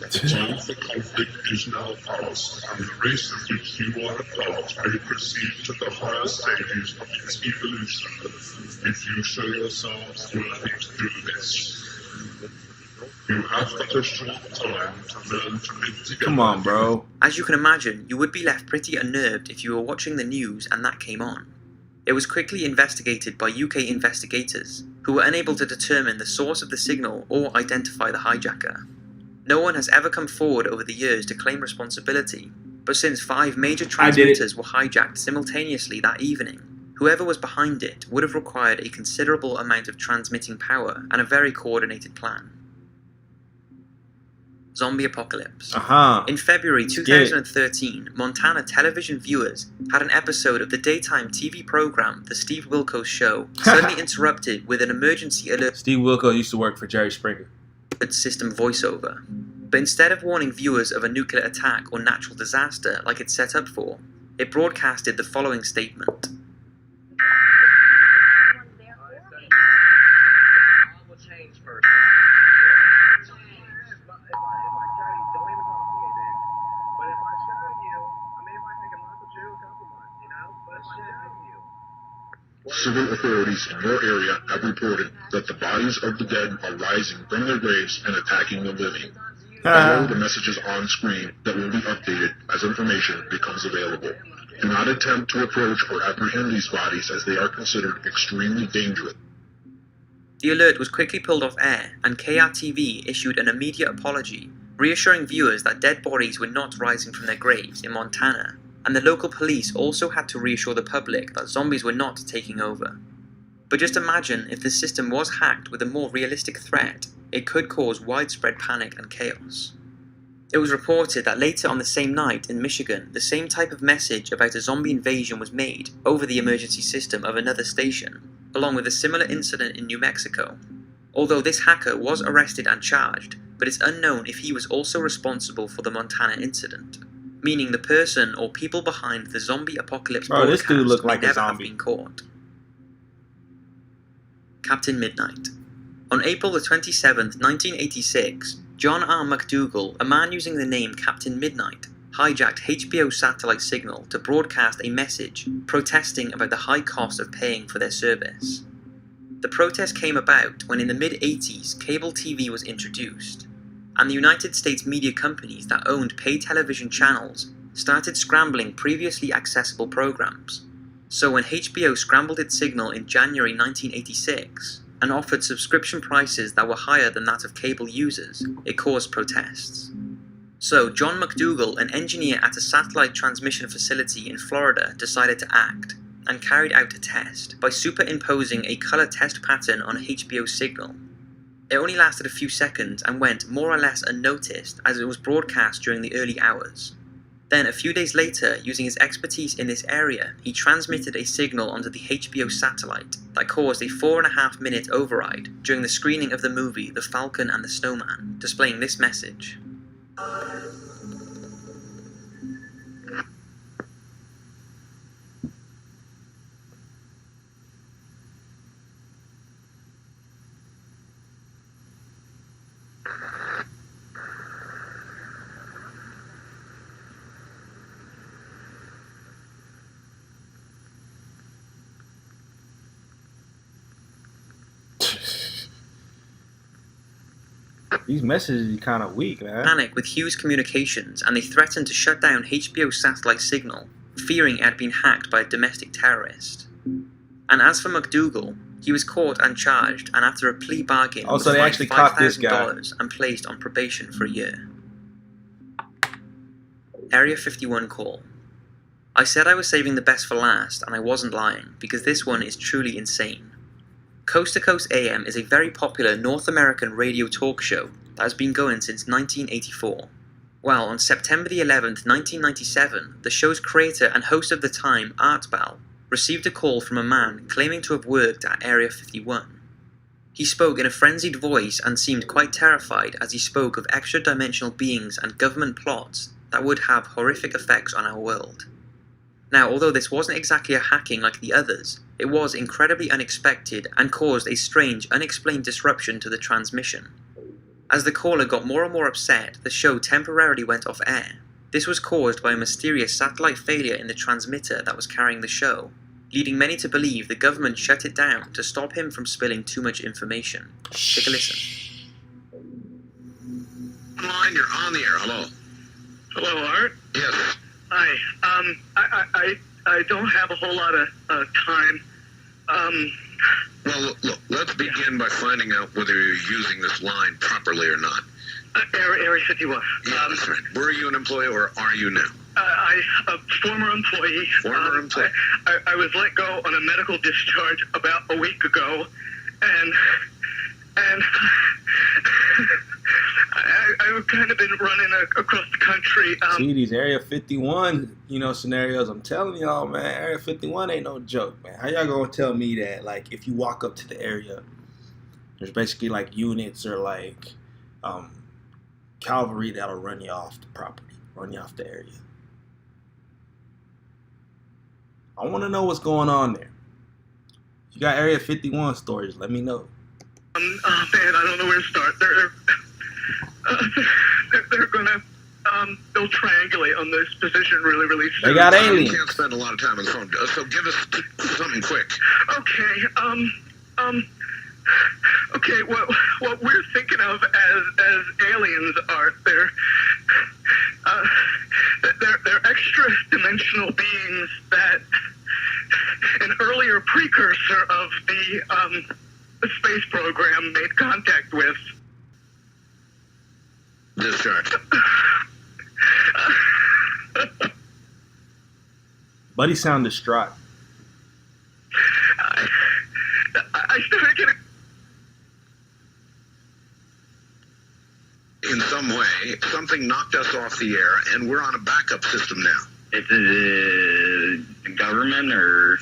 The time of the conflict is now past, and the race of which you are a part may proceed to the higher stages of its evolution, if you show yourselves worthy to do this. You have but a short time to learn to live together. Come on, bro. As you can imagine, you would be left pretty unnerved if you were watching the news and that came on. It was quickly investigated by UK investigators, who were unable to determine the source of the signal or identify the hijacker. No one has ever come forward over the years to claim responsibility, but since 5 major transmitters were hijacked simultaneously that evening, whoever was behind it would have required a considerable amount of transmitting power and a very coordinated plan. Zombie apocalypse. In February 2013, Montana television viewers had an episode of the daytime TV program The Steve Wilkos Show suddenly interrupted with an emergency alert. Steve Wilkos used to work for Jerry Springer. System voiceover. But instead of warning viewers of a nuclear attack or natural disaster like it's set up for, it broadcasted the following statement. Civil authorities in your area have reported that the bodies of the dead are rising from their graves and attacking the living. Follow the messages on screen that will be updated as information becomes available. Do not attempt to approach or apprehend these bodies, as they are considered extremely dangerous. The alert was quickly pulled off air, and KRTV issued an immediate apology, reassuring viewers that dead bodies were not rising from their graves in Montana, and the local police also had to reassure the public that zombies were not taking over. But just imagine if the system was hacked with a more realistic threat, it could cause widespread panic and chaos. It was reported that later on the same night in Michigan, the same type of message about a zombie invasion was made over the emergency system of another station, along with a similar incident in New Mexico. Although this hacker was arrested and charged, but it's unknown if he was also responsible for the Montana incident, meaning the person or people behind the zombie apocalypse broadcast this dude looked like may a never have zombie. been caught. Captain Midnight. On April the 27th, 1986, John R. McDougal, a man using the name Captain Midnight, hijacked HBO satellite signal to broadcast a message protesting about the high cost of paying for their service. The protest came about when in the mid-80s cable TV was introduced, and the United States media companies that owned pay television channels started scrambling previously accessible programs. So when HBO scrambled its signal in January 1986 and offered subscription prices that were higher than that of cable users, it caused protests. So John McDougal, an engineer at a satellite transmission facility in Florida, decided to act, and carried out a test by superimposing a color test pattern on HBO's signal. It only lasted a few seconds and went more or less unnoticed as it was broadcast during the early hours. Then, a few days later, using his expertise in this area, he transmitted a signal onto the HBO satellite that caused a 4.5-minute override during the screening of the movie The Falcon and the Snowman, displaying this message. These messages are kind of weak, man. Panic with Hughes Communications, and they threatened to shut down HBO's satellite signal, fearing it had been hacked by a domestic terrorist. And as for McDougal, he was caught and charged, and after a plea bargain, Oh, was so they fined actually caught this guy. $5,000 and placed on probation for a year. Area 51 call. I said I was saving the best for last, and I wasn't lying, because this one is truly insane. Coast to Coast AM is a very popular North American radio talk show that has been going since 1984. Well, on September the 11th, 1997, the show's creator and host of the time, Art Bell, received a call from a man claiming to have worked at Area 51. He spoke in a frenzied voice and seemed quite terrified as he spoke of extra-dimensional beings and government plots that would have horrific effects on our world. Now, although this wasn't exactly a hacking like the others, it was incredibly unexpected and caused a strange, unexplained disruption to the transmission. As the caller got more and more upset, the show temporarily went off air. This was caused by a mysterious satellite failure in the transmitter that was carrying the show, leading many to believe the government shut it down to stop him from spilling too much information. Take a listen. Line, you're on the air. Hello. Hello, Art. Yes. Hi. I don't have a whole lot of time. Well, look, let's begin by finding out whether you're using this line properly or not. Area 51. Yeah, that's right. Were you an employee or are you now? A former employee. Former employee. I was let go on a medical discharge about a week ago, and I've kind of been running across the country. See, these Area 51, scenarios, I'm telling y'all, man, Area 51 ain't no joke, man. How y'all gonna tell me that, like, if you walk up to the area, there's basically, like, units or, like, cavalry that'll run you off the property, run you off the area. I want to know what's going on there. If you got Area 51 stories, let me know. Man, I don't know where to start. They're gonna they'll triangulate on this position really soon. They got We aliens. can't spend a lot of time on the phone, so give us something quick. Okay, okay, what we're thinking of as aliens are they're extra-dimensional beings that an earlier precursor of the space program made contact with. Discharge. Buddy sound distraught. I started getting... In some way, something knocked us off the air, and we're on a backup system now. Is it government or...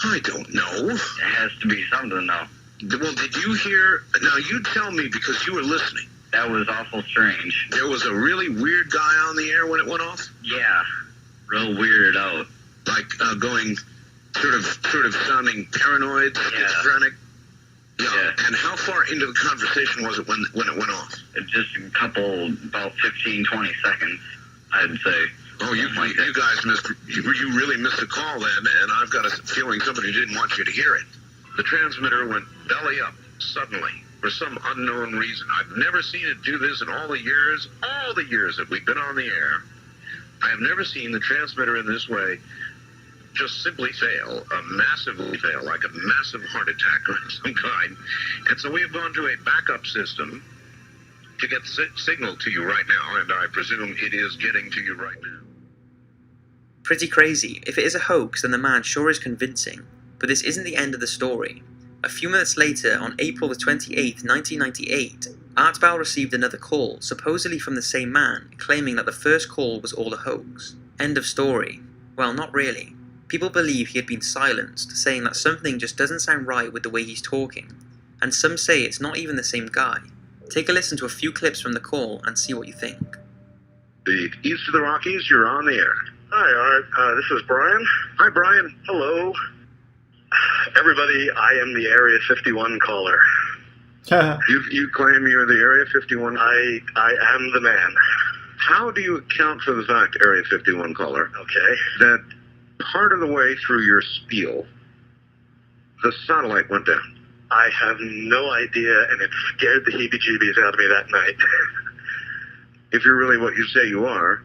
I don't know. It has to be something, though. Well, did you hear... Now, you tell me because you were listening. That was awful strange. There was a really weird guy on the air when it went off? Yeah. Real weirded out. Like, going sort of sounding paranoid, schizophrenic? Yeah. And how far into the conversation was it when it went off? Just a couple, about 15, 20 seconds, I'd say. Oh, you guys missed... You really missed the call then, and I've got a feeling somebody didn't want you to hear it. The transmitter went belly up, suddenly, for some unknown reason. I've never seen it do this in all the years that we've been on the air. I have never seen the transmitter in this way just simply fail, massively fail, like a massive heart attack of some kind. And so we have gone to a backup system to get signal to you right now, and I presume it is getting to you right now. Pretty crazy. If it is a hoax, then the man sure is convincing. But this isn't the end of the story. A few minutes later, on April the 28th, 1998, Art Bell received another call, supposedly from the same man, claiming that the first call was all a hoax. End of story. Well, not really. People believe he had been silenced, saying that something just doesn't sound right with the way he's talking. And some say it's not even the same guy. Take a listen to a few clips from the call and see what you think. The East of the Rockies, you're on the air. Hi, Art. This is Brian. Hi, Brian. Hello. Everybody, I am the Area 51 caller. You claim you're the Area 51? I am the man. How do you account for the fact, Area 51 caller, Okay. that part of the way through your spiel, the satellite went down? I have no idea, and it scared the heebie-jeebies out of me that night. If you're really what you say you are,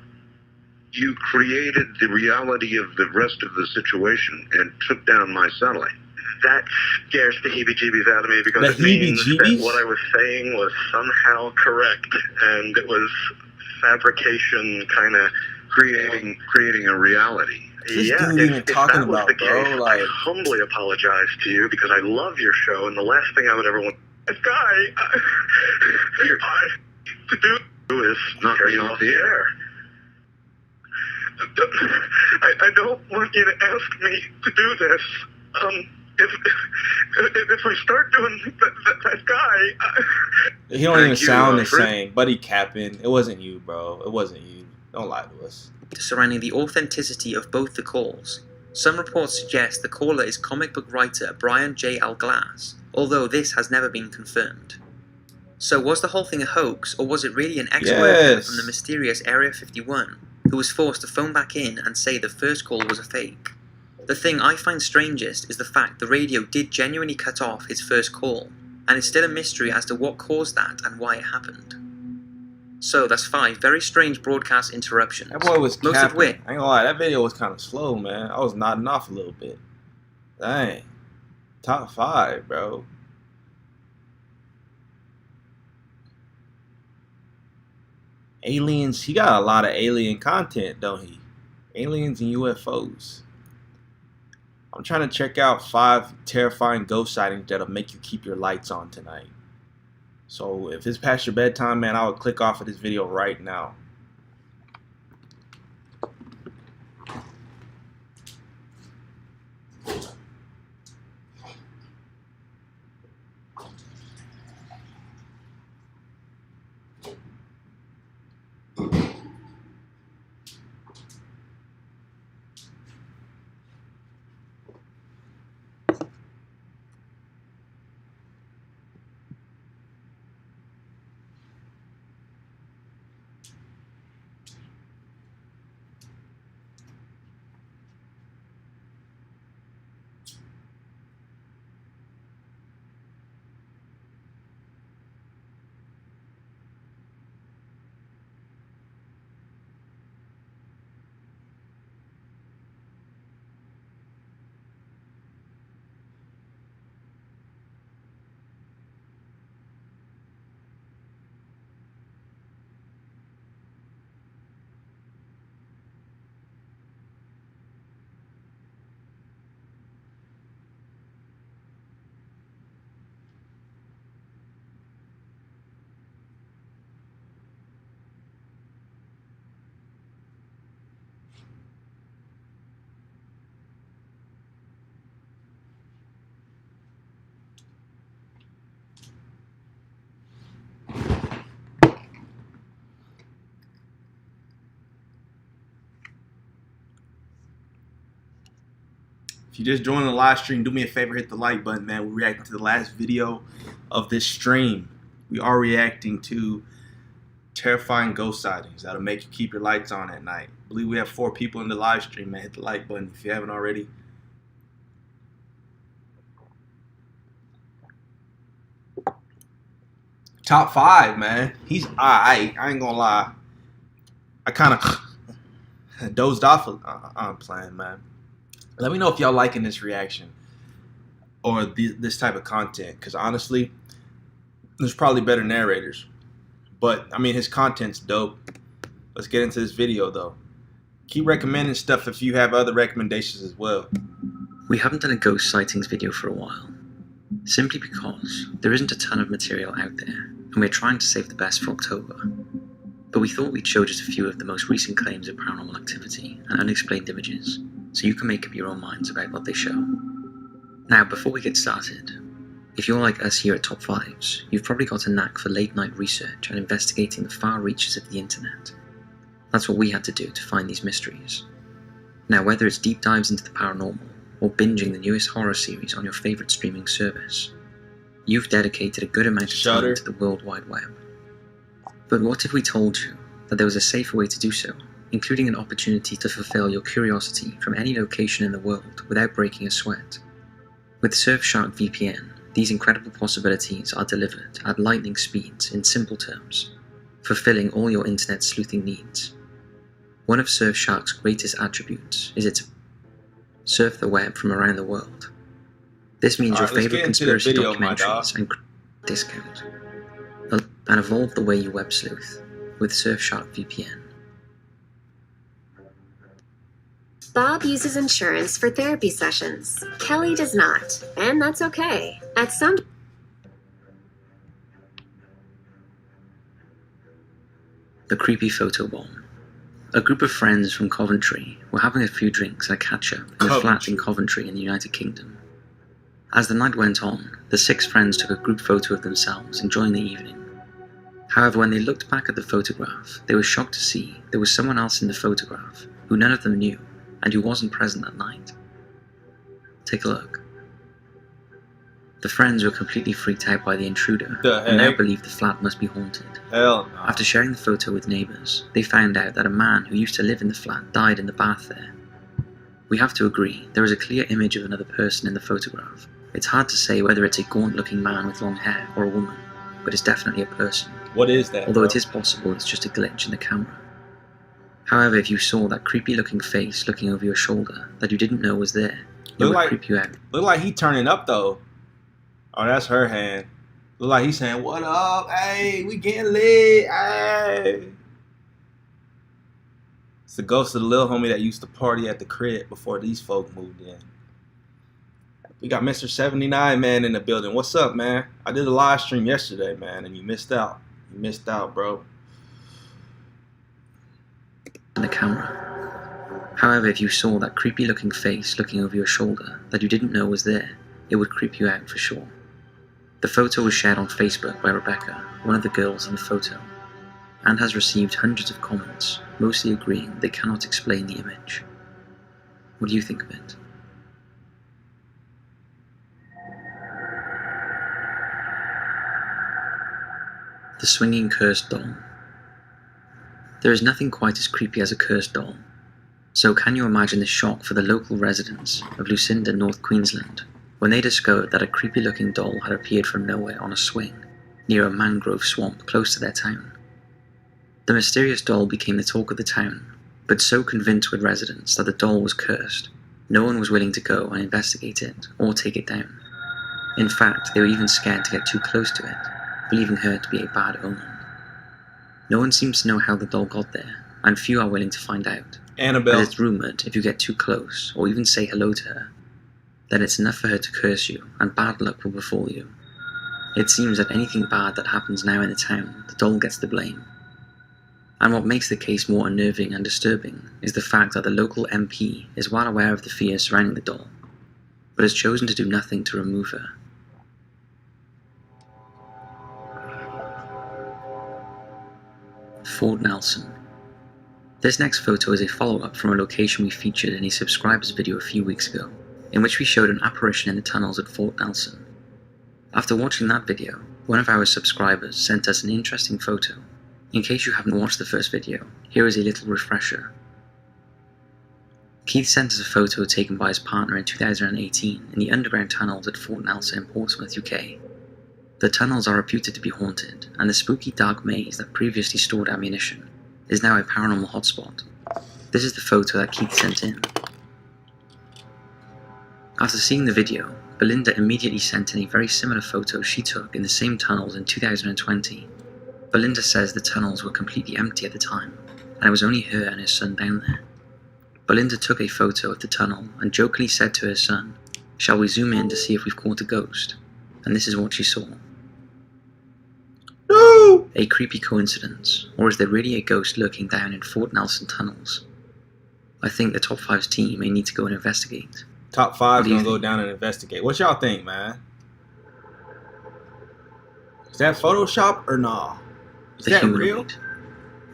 you created the reality of the rest of the situation and took down my satellite. That scares the heebie-jeebies out of me because The it means heebie-jeebies? that what I was saying was somehow correct, and it was fabrication kind of creating a reality. This yeah, dude even if talking that was about, the bro, case, like- I humbly apologize to you because I love your show, and the last thing I would ever want this guy to do is Knock me off the air. I don't want you to ask me to do this. If we start doing that guy... He don't even you, sound the Fred. same. Buddy capping. It wasn't you, bro. It wasn't you. Don't lie to us. Surrounding the authenticity of both the calls. Some reports suggest the caller is comic book writer Brian J. L. Glass, although this has never been confirmed. So was the whole thing a hoax, or was it really an ex-worker Yes. from the mysterious Area 51 who was forced to phone back in and say the first call was a fake? The thing I find strangest is the fact the radio did genuinely cut off his first call, and it's still a mystery as to what caused that and why it happened. So that's 5 very strange broadcast interruptions, That boy was most capping. of which I ain't gonna lie. That video was kind of slow, man. I was nodding off a little bit. Dang. Top 5, bro. Aliens. He got a lot of alien content, don't he? Aliens and UFOs. I'm trying to check out 5 terrifying ghost sightings that'll make you keep your lights on tonight. So if it's past your bedtime, man, I would click off of this video right now. If you just joined the live stream, do me a favor, hit the like button, man. We're reacting to the last video of this stream. We are reacting to terrifying ghost sightings that'll make you keep your lights on at night. I believe we have 4 people in the live stream, man. Hit the like button if you haven't already. Top 5, man. He's alright. I ain't gonna lie. I kind of dozed off. I'm playing, man. Let me know if y'all liking this reaction or this type of content, because honestly, there's probably better narrators. But I mean, his content's dope. Let's get into this video, though. Keep recommending stuff if you have other recommendations as well. we haven't done a ghost sightings video for a while, simply because there isn't a ton of material out there, and we're trying to save the best for October. But we thought we'd show just a few of the most recent claims of paranormal activity and unexplained images, so you can make up your own minds about what they show. Now, before we get started, if you're like us here at Top 5s, you've probably got a knack for late night research and investigating the far reaches of the internet. That's what we had to do to find these mysteries. Now, whether it's deep dives into the paranormal, or binging the newest horror series on your favorite streaming service, you've dedicated a good amount of time to the World Wide Web. But what if we told you that there was a safer way to do so, including an opportunity to fulfill your curiosity from any location in the world without breaking a sweat? With Surfshark VPN, These incredible possibilities are delivered at lightning speeds in simple terms, fulfilling all your internet sleuthing needs. One of Surfshark's greatest attributes is its surf the web from around the world. This means your favorite conspiracy documentaries and discount, and evolve the way you web sleuth with Surfshark VPN. Bob uses insurance for therapy sessions. Kelly does not, and that's okay. At some The creepy photo bomb. A group of friends from Coventry were having a few drinks and a catch-up in a flat in Coventry in the United Kingdom. As the night went on, the 6 friends took a group photo of themselves enjoying the evening. However, when they looked back at the photograph, they were shocked to see there was someone else in the photograph who none of them knew and who wasn't present that night. Take a look. The friends were completely freaked out by the intruder and now believed the flat must be haunted. Hell no. After sharing the photo with neighbours, they found out that a man who used to live in the flat died in the bath there. We have to agree, there is a clear image of another person in the photograph. It's hard to say whether it's a gaunt-looking man with long hair or a woman, but it's definitely a person. What is that? Although it is possible it's just a glitch in the camera. However, if you saw that creepy-looking face looking over your shoulder that you didn't know was there, it would creep you out. Look like he turning up though. Oh, that's her hand. Look like he's saying, "What up? Hey, we getting lit. Hey." It's the ghost of the little homie that used to party at the crib before these folk moved in. We got Mr. 79 man in the building. What's up, man? I did a live stream yesterday, man, and you missed out. You missed out, bro. In the camera. However, if you saw that creepy-looking face looking over your shoulder that you didn't know was there, it would creep you out for sure. The photo was shared on Facebook by Rebecca, one of the girls in the photo, and has received hundreds of comments, mostly agreeing they cannot explain the image. What do you think of it? The swinging cursed doll. There is nothing quite as creepy as a cursed doll, so can you imagine the shock for the local residents of Lucinda, North Queensland, when they discovered that a creepy-looking doll had appeared from nowhere on a swing near a mangrove swamp close to their town. The mysterious doll became the talk of the town, but so convinced were residents that the doll was cursed, no one was willing to go and investigate it or take it down. In fact, they were even scared to get too close to it, believing her to be a bad omen. No one seems to know how the doll got there, and few are willing to find out. Annabelle. But it's rumoured if you get too close, or even say hello to her, then it's enough for her to curse you, and bad luck will befall you. It seems that anything bad that happens now in the town, the doll gets the blame. And what makes the case more unnerving and disturbing is the fact that the local MP is well aware of the fear surrounding the doll, but has chosen to do nothing to remove her. Fort Nelson. This next photo is a follow-up from a location we featured in a subscriber's video a few weeks ago, in which we showed an apparition in the tunnels at Fort Nelson. After watching that video, one of our subscribers sent us an interesting photo. In case you haven't watched the first video, here is a little refresher. Keith sent us a photo taken by his partner in 2018 in the underground tunnels at Fort Nelson in Portsmouth, UK. The tunnels are reputed to be haunted, and the spooky dark maze that previously stored ammunition is now a paranormal hotspot. This is the photo that Keith sent in. After seeing the video, Belinda immediately sent in a very similar photo she took in the same tunnels in 2020. Belinda says the tunnels were completely empty at the time, and it was only her and her son down there. Belinda took a photo of the tunnel and jokingly said to her son, "Shall we zoom in to see if we've caught a ghost?" And this is what she saw. No! A creepy coincidence, or is there really a ghost lurking down in Fort Nelson tunnels? I think the Top 5's team may need to go and investigate. Top 5 gonna go down and investigate. What y'all think, man? Is that Photoshop or nah? Is that real?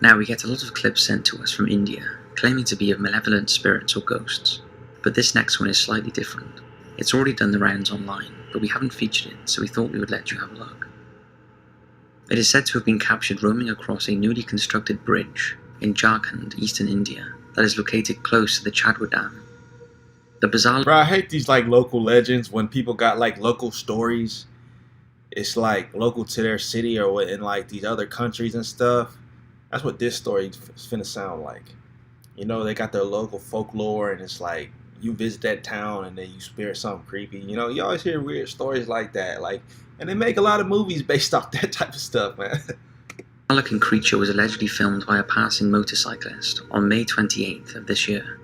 Now we get a lot of clips sent to us from India, claiming to be of malevolent spirits or ghosts, but this next one is slightly different. It's already done the rounds online, but we haven't featured it, so we thought we would let you have a look. It is said to have been captured roaming across a newly constructed bridge in Jharkhand, eastern India, that is located close to the Chadwa Dam. The bizarre... Bro, I hate these like local legends when people got like local stories it's like local to their city or in like these other countries and stuff. That's what this story is finna sound like. You know, they got their local folklore, and it's like you visit that town and then you experience something creepy. You know, you always hear weird stories like that. Like, and they make a lot of movies based off that type of stuff, man. A looking creature was allegedly filmed by a passing motorcyclist on May 28th of this year.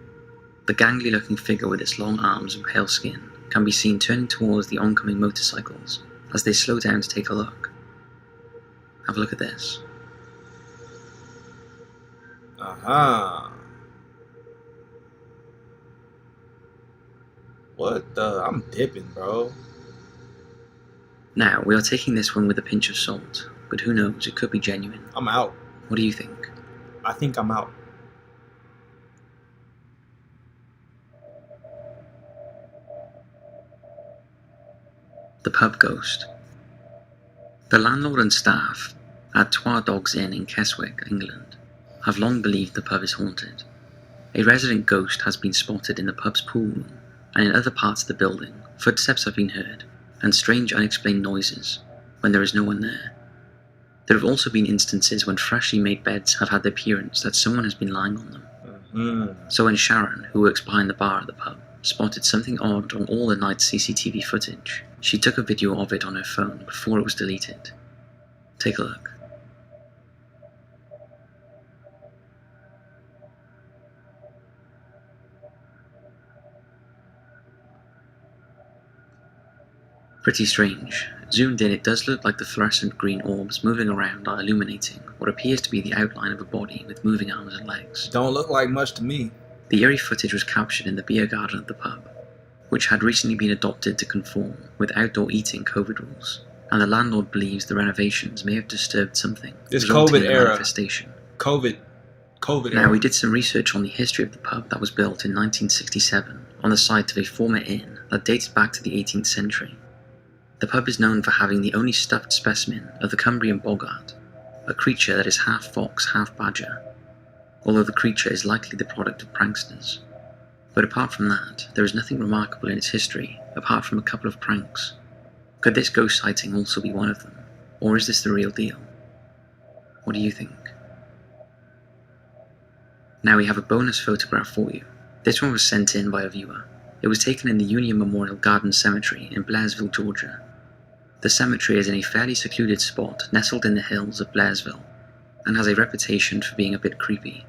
The gangly looking figure with its long arms and pale skin can be seen turning towards the oncoming motorcycles as they slow down to take a look. Have a look at this. What the? I'm dipping, bro. Now, we are taking this one with a pinch of salt, but who knows, it could be genuine. I'm out. What do you think? I think I'm out. The pub ghost. The landlord and staff at Trois Dogs Inn in Keswick, England, have long believed the pub is haunted. A resident ghost has been spotted in the pub's pool room, and in other parts of the building, footsteps have been heard, and strange unexplained noises when there is no one there. There have also been instances when freshly made beds have had the appearance that someone has been lying on them. So when Sharon, who works behind the bar at the pub, spotted something odd on all the night's CCTV footage, she took a video of it on her phone before it was deleted. Take a look. Pretty strange. Zoomed in, it does look like the fluorescent green orbs moving around are illuminating what appears to be the outline of a body with moving arms and legs. Don't look like much to me. The eerie footage was captured in the beer garden of the pub, which had recently been adopted to conform with outdoor eating COVID rules, and the landlord believes the renovations may have disturbed something. This resulting COVID in a era. Manifestation. COVID Now, era. we did some research on the history of the pub that was built in 1967 on the site of a former inn that dated back to the 18th century. The pub is known for having the only stuffed specimen of the Cumbrian boggart, a creature that is half fox, half badger, although the creature is likely the product of pranksters. But apart from that, there is nothing remarkable in its history, apart from a couple of pranks. Could this ghost sighting also be one of them, or is this the real deal? What do you think? Now we have a bonus photograph for you. This one was sent in by a viewer. It was taken in the Union Memorial Garden Cemetery in Blairsville, Georgia. The cemetery is in a fairly secluded spot nestled in the hills of Blairsville, and has a reputation for being a bit creepy.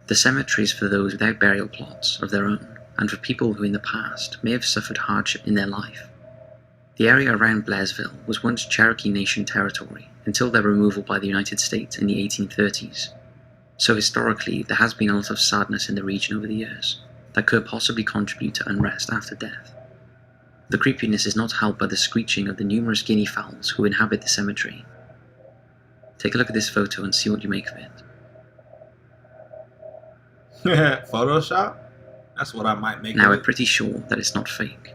The cemetery is for those without burial plots of their own, and for people who in the past may have suffered hardship in their life. The area around Blairsville was once Cherokee Nation territory until their removal by the United States in the 1830s. So historically, there has been a lot of sadness in the region over the years that could possibly contribute to unrest after death. The creepiness is not helped by the screeching of the numerous guinea fowls who inhabit the cemetery. Take a look at this photo and see what you make of it. Photoshop? That's what I might make. Now, we're pretty sure that it's not fake.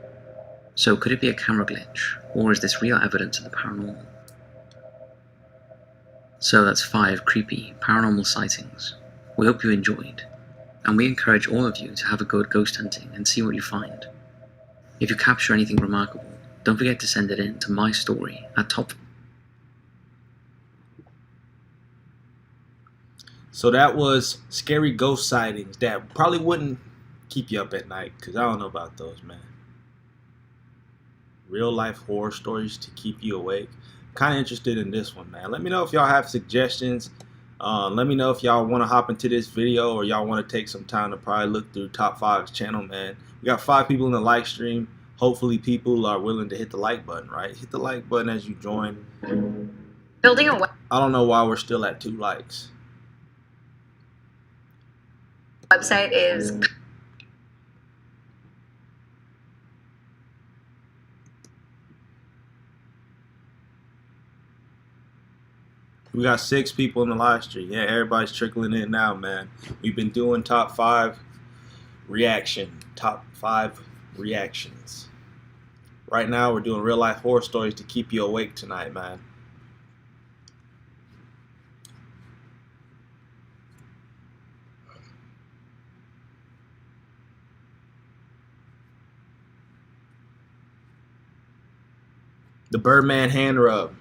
So could it be a camera glitch, or is this real evidence of the paranormal? So that's 5 creepy paranormal sightings. We hope you enjoyed, and we encourage all of you to have a go at ghost hunting and see what you find. If you capture anything remarkable, don't forget to send it in to my story at top. So that was scary ghost sightings that probably wouldn't keep you up at night, because I don't know about those, man. Real life horror stories to keep you awake. Kind of interested in this one, man. Let me know if y'all have suggestions. Let me know if y'all want to hop into this video, or y'all want to take some time to probably look through Top 5's channel, man. We got 5 people in the live stream. Hopefully people are willing to hit the like button, right? Hit the like button as you join. Building a I don't know why we're still at 2 likes. website is We got 6 people in the live stream. Yeah, everybody's trickling in now, man. We've been doing top 5 reaction. Top 5 reactions. Right now, we're doing real life horror stories to keep you awake tonight, man. The Birdman hand rub.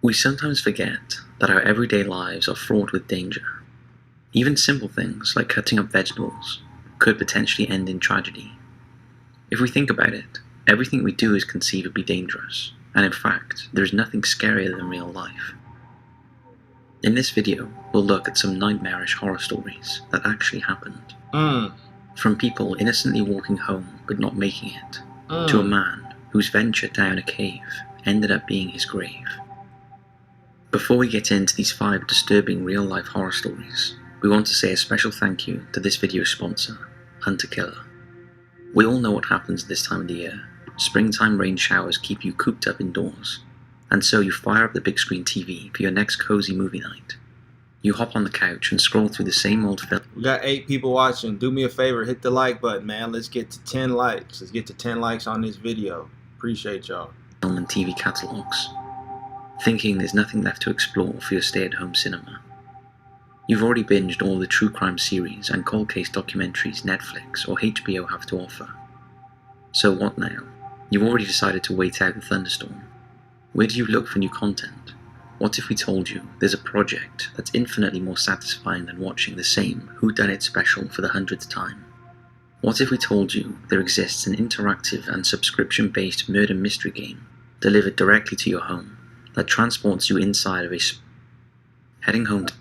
We sometimes forget that our everyday lives are fraught with danger. Even simple things like cutting up vegetables could potentially end in tragedy. If we think about it, everything we do is conceivably dangerous, and in fact, there is nothing scarier than real life. In this video, we'll look at some nightmarish horror stories that actually happened. From people innocently walking home but not making it, to a man whose venture down a cave ended up being his grave. Before we get into these 5 disturbing real-life horror stories, we want to say a special thank you to this video's sponsor, Hunter Killer. We all know what happens this time of the year. Springtime rain showers keep you cooped up indoors, and so you fire up the big screen TV for your next cozy movie night. You hop on the couch and scroll through the same old film. We got 8 people watching. Do me a favor, hit the like button, man. Let's get to 10 likes. Let's get to 10 likes on this video. Appreciate y'all. Film and TV catalogs, thinking there's nothing left to explore for your stay-at-home cinema. You've already binged all the true crime series and cold case documentaries Netflix or HBO have to offer. So what now? You've already decided to wait out the thunderstorm. Where do you look for new content? What if we told you there's a project that's infinitely more satisfying than watching the same whodunit special for the 100th time? What if we told you there exists an interactive and subscription-based murder mystery game delivered directly to your home that transports you inside of a heading home to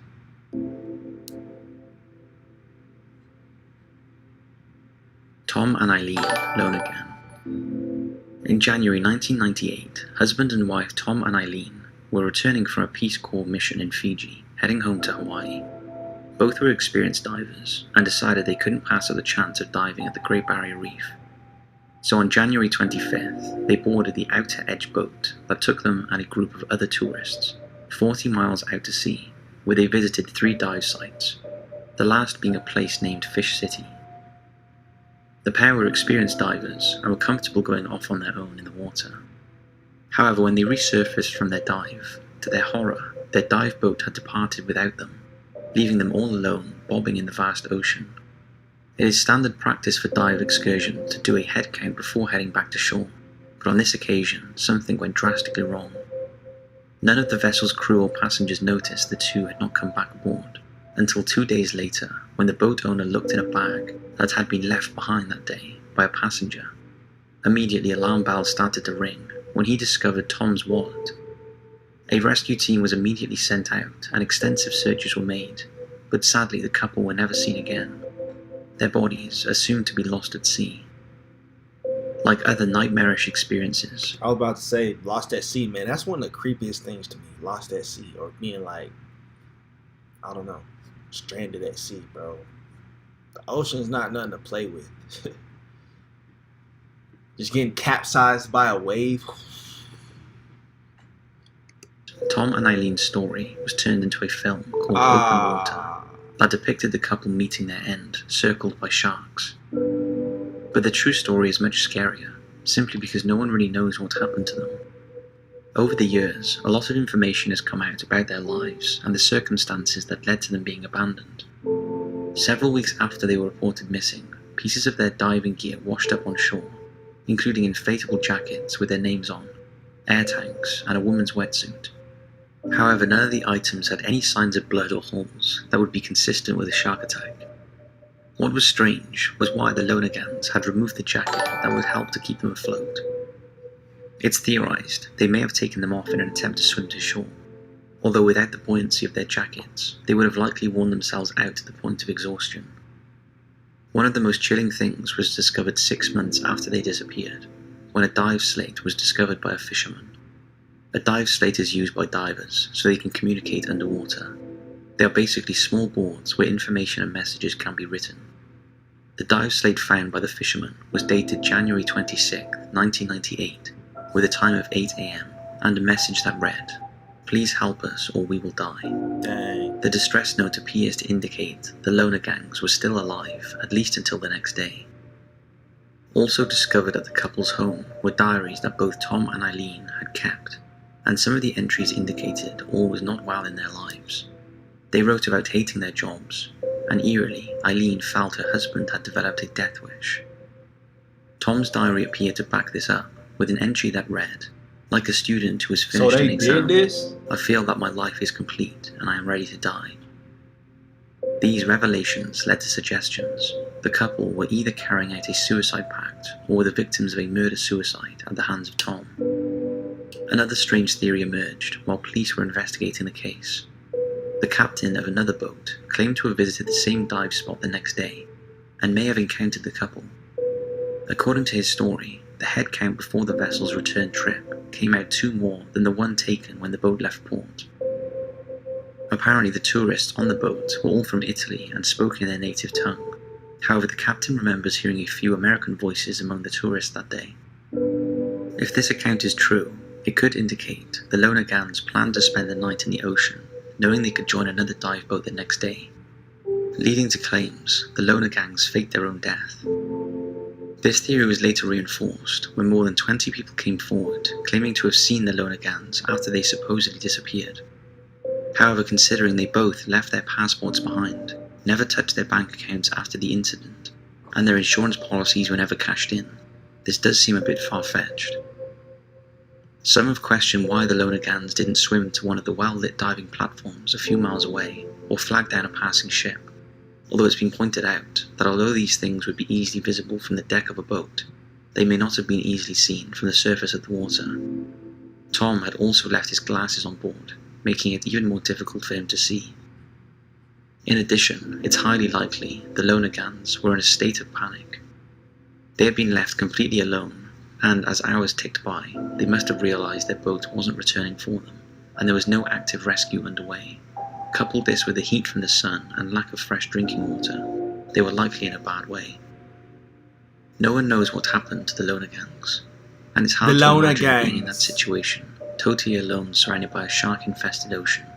Tom and Eileen Lonergan. In January 1998, husband and wife Tom and Eileen were returning from a Peace Corps mission in Fiji, heading home to Hawaii. Both were experienced divers and decided they couldn't pass up the chance of diving at the Great Barrier Reef. So on January 25th, they boarded the Outer Edge boat that took them and a group of other tourists 40 miles out to sea, where they visited 3 dive sites, the last being a place named Fish City. The pair were experienced divers and were comfortable going off on their own in the water. However, when they resurfaced from their dive, to their horror, their dive boat had departed without them, leaving them all alone, bobbing in the vast ocean. It is standard practice for dive excursion to do a head count before heading back to shore, but on this occasion, something went drastically wrong. None of the vessel's crew or passengers noticed the 2 had not come back aboard, until 2 days later, when the boat owner looked in a bag that had been left behind that day by a passenger. Immediately, alarm bells started to ring when he discovered Tom's wallet. A rescue team was immediately sent out and extensive searches were made, but sadly the couple were never seen again. Their bodies assumed to be lost at sea. Like other nightmarish experiences. I was about to say, lost at sea, man. That's one of the creepiest things to me. Lost at sea, or being like, I don't know, stranded at sea, bro. The ocean's not nothing to play with. Just getting capsized by a wave. Tom and Eileen's story was turned into a film called Open Water that depicted the couple meeting their end, circled by sharks. But the true story is much scarier, simply because no one really knows what happened to them. Over the years, a lot of information has come out about their lives and the circumstances that led to them being abandoned. Several weeks after they were reported missing, pieces of their diving gear washed up on shore, including inflatable jackets with their names on, air tanks, and a woman's wetsuit. However, none of the items had any signs of blood or holes that would be consistent with a shark attack. What was strange was why the Lonergans had removed the jacket that would help to keep them afloat. It's theorized they may have taken them off in an attempt to swim to shore, although without the buoyancy of their jackets, they would have likely worn themselves out to the point of exhaustion. One of the most chilling things was discovered 6 months after they disappeared, when a dive slate was discovered by a fisherman. A dive slate is used by divers so they can communicate underwater. They are basically small boards where information and messages can be written. The dive slate found by the fisherman was dated January 26, 1998, with a time of 8 AM and a message that read, "Please help us or we will die." Dang. The distress note appears to indicate the Lonergans were still alive, at least until the next day. Also discovered at the couple's home were diaries that both Tom and Eileen had kept, and some of the entries indicated all was not well in their lives. They wrote about hating their jobs, and eerily, Eileen felt her husband had developed a death wish. Tom's diary appeared to back this up, with an entry that read, "Like a student who has finished an exam, I feel that my life is complete and I am ready to die." These revelations led to suggestions. The couple were either carrying out a suicide pact or were the victims of a murder-suicide at the hands of Tom. Another strange theory emerged while police were investigating the case. The captain of another boat claimed to have visited the same dive spot the next day and may have encountered the couple. According to his story, the head count before the vessel's return trip came out 2 more than the one taken when the boat left port. Apparently the tourists on the boat were all from Italy and spoke in their native tongue. However, the captain remembers hearing a few American voices among the tourists that day. If this account is true, it could indicate the Lonegans planned to spend the night in the ocean, knowing they could join another dive boat the next day, leading to claims the Lonegangs faked their own death. This theory was later reinforced when more than 20 people came forward claiming to have seen the Lonegans after they supposedly disappeared. However, considering they both left their passports behind, never touched their bank accounts after the incident, and their insurance policies were never cashed in, this does seem a bit far-fetched. Some have questioned why the Lonegans didn't swim to one of the well-lit diving platforms a few miles away or flag down a passing ship, although it's been pointed out that although these things would be easily visible from the deck of a boat, they may not have been easily seen from the surface of the water. Tom had also left his glasses on board, making it even more difficult for him to see. In addition, it's highly likely the Lonegans were in a state of panic. They had been left completely alone, and as hours ticked by, they must have realised their boat wasn't returning for them, and there was no active rescue underway. Couple this with the heat from the sun and lack of fresh drinking water, they were likely in a bad way. No one knows what happened to the Lonegans, and it's hard to imagine being in that situation, totally alone surrounded by a shark-infested ocean.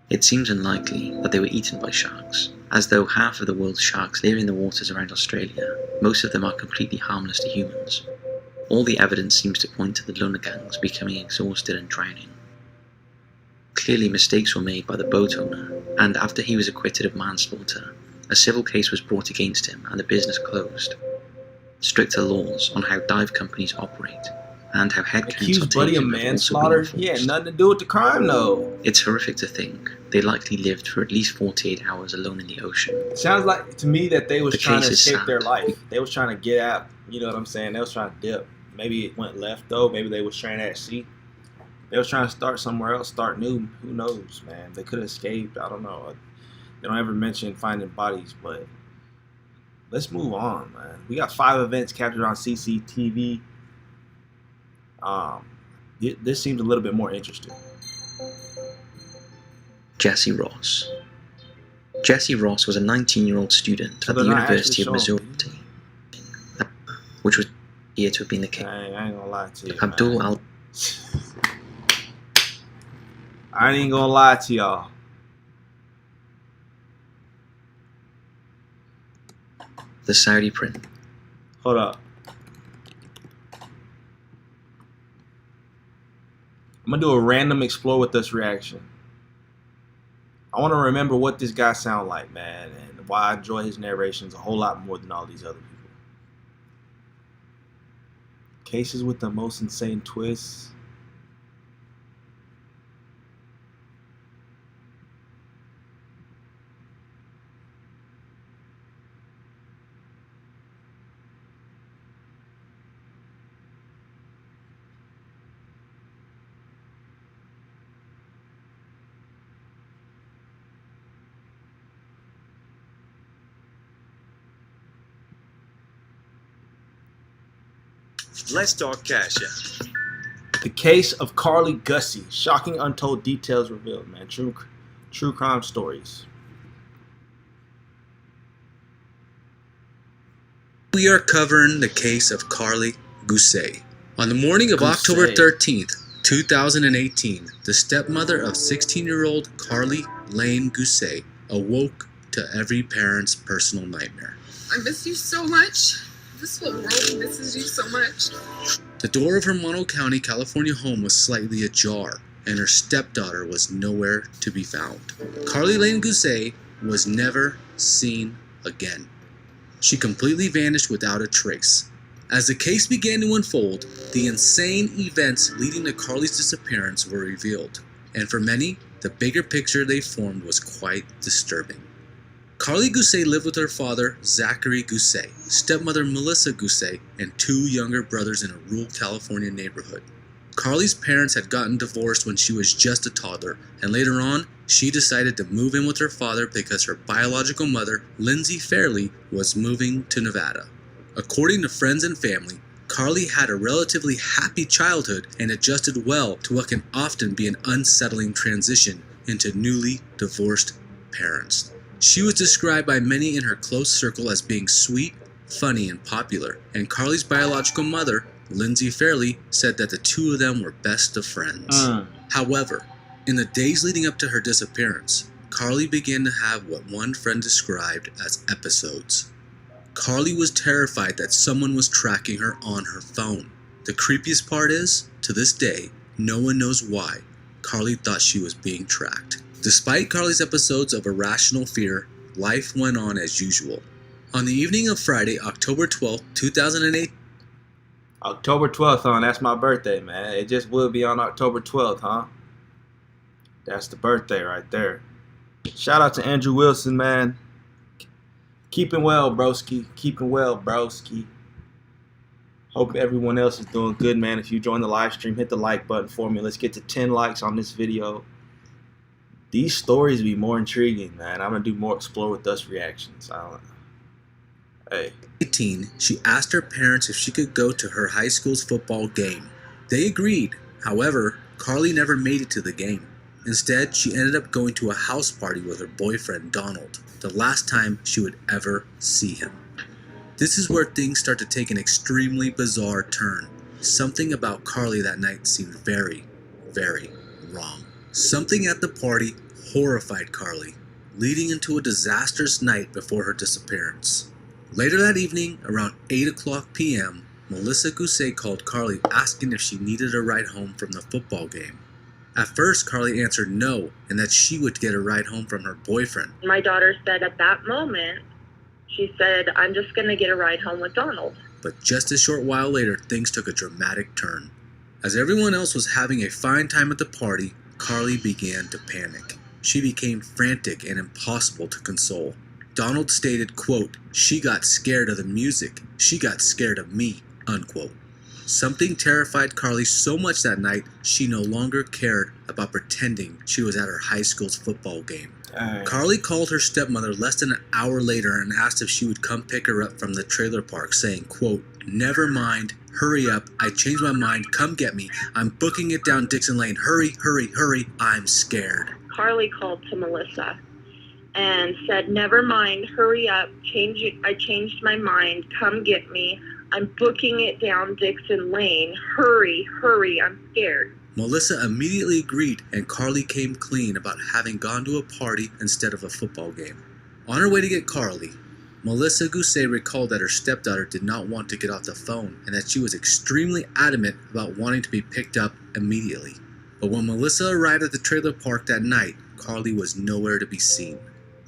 It seems unlikely that they were eaten by sharks, as though half of the world's sharks live in the waters around Australia, most of them are completely harmless to humans. All the evidence seems to point to the Lonegans becoming exhausted and drowning. Clearly mistakes were made by the boat owner, and after he was acquitted of manslaughter, a civil case was brought against him and the business closed. Stricter laws on how dive companies operate and how head counts are taken of manslaughter? He had nothing to do with the crime, though. It's horrific to think they likely lived for at least 48 hours alone in the ocean. Sounds like to me that they was trying to escape their life. They was trying to get out. You know what I'm saying? They was trying to dip. Maybe it went left though. Maybe they was stranded at sea. They was trying to start somewhere else, start new. Who knows, man? They could have escaped. I don't know. They don't ever mention finding bodies, but let's move on, man. We got 5 events captured on CCTV. This seems a little bit more interesting. Jesse Ross. Jesse Ross was a 19-year-old student at the University of Missouri, which was here to have been the case. I ain't gonna lie to you, Abdul Al. I ain't gonna lie to y'all. The Saudi prince. Hold up. I'm gonna do a random explore with us reaction. I want to remember what this guy sound like, man, and why I enjoy his narrations a whole lot more than all these other people. Cases with the most insane twists. Let's talk Cash App. The case of Carly Gussie. Shocking untold details revealed, man. True crime stories. We are covering the case of Carly Gussie. On the morning of October 13th, 2018, the stepmother of 16-year-old Carly Lane Gussie awoke to every parent's personal nightmare. I miss you so much. This whole world misses you so much. The door of her Mono County, California home was slightly ajar, and her stepdaughter was nowhere to be found. Carly Lane Gousset was never seen again. She completely vanished without a trace. As the case began to unfold, the insane events leading to Carly's disappearance were revealed, and for many, the bigger picture they formed was quite disturbing. Carly Gousset lived with her father, Zachary Gousset, stepmother Melissa Gousset, and 2 younger brothers in a rural California neighborhood. Carly's parents had gotten divorced when she was just a toddler, and later on, she decided to move in with her father because her biological mother, Lindsay Fairley, was moving to Nevada. According to friends and family, Carly had a relatively happy childhood and adjusted well to what can often be an unsettling transition into newly divorced parents. She was described by many in her close circle as being sweet, funny, and popular, and Carly's biological mother, Lindsay Fairley, said that the 2 of them were best of friends. However, in the days leading up to her disappearance, Carly began to have what one friend described as episodes. Carly was terrified that someone was tracking her on her phone. The creepiest part is, to this day, no one knows why Carly thought she was being tracked. Despite Carly's episodes of irrational fear, life went on as usual. On the evening of Friday, October 12, 2008, October 12th, huh? That's my birthday, man. It just will be on October 12th, huh? That's the birthday right there. Shout out to Andrew Wilson, man. Keeping well, broski. Keeping well, broski. Hope everyone else is doing good, man. If you join the live stream, hit the like button for me. Let's get to 10 likes on this video. These stories be more intriguing, man. I'm going to do more Explore With Us reactions. Hey. 18, she asked her parents if she could go to her high school's football game. They agreed. However, Carly never made it to the game. Instead, she ended up going to a house party with her boyfriend, Donald, the last time she would ever see him. This is where things start to take an extremely bizarre turn. Something about Carly that night seemed very, very wrong. Something at the party horrified Carly, leading into a disastrous night before her disappearance. Later that evening, around 8:00 p.m., Melissa Gousset called Carly asking if she needed a ride home from the football game. At first, Carly answered no, and that she would get a ride home from her boyfriend. My daughter said at that moment, she said, I'm just going to get a ride home with Donald. But just a short while later, things took a dramatic turn. As everyone else was having a fine time at the party, Carly began to panic. She became frantic and impossible to console. Donald stated, quote, "She got scared of the music. She got scared of me," unquote. Something terrified Carly so much that night, she no longer cared about pretending she was at her high school's football game. Carly called her stepmother less than an hour later and asked if she would come pick her up from the trailer park, saying, quote, "Never mind, hurry up, I changed my mind, come get me. I'm booking it down Dixon Lane, hurry, hurry, hurry, I'm scared." Carly called to Melissa and said, "Never mind, hurry up, I changed my mind, come get me. I'm booking it down Dixon Lane, hurry, hurry, I'm scared." Melissa immediately agreed, and Carly came clean about having gone to a party instead of a football game. On her way to get Carly, Melissa Gousset recalled that her stepdaughter did not want to get off the phone and that she was extremely adamant about wanting to be picked up immediately. But when Melissa arrived at the trailer park that night, Carly was nowhere to be seen.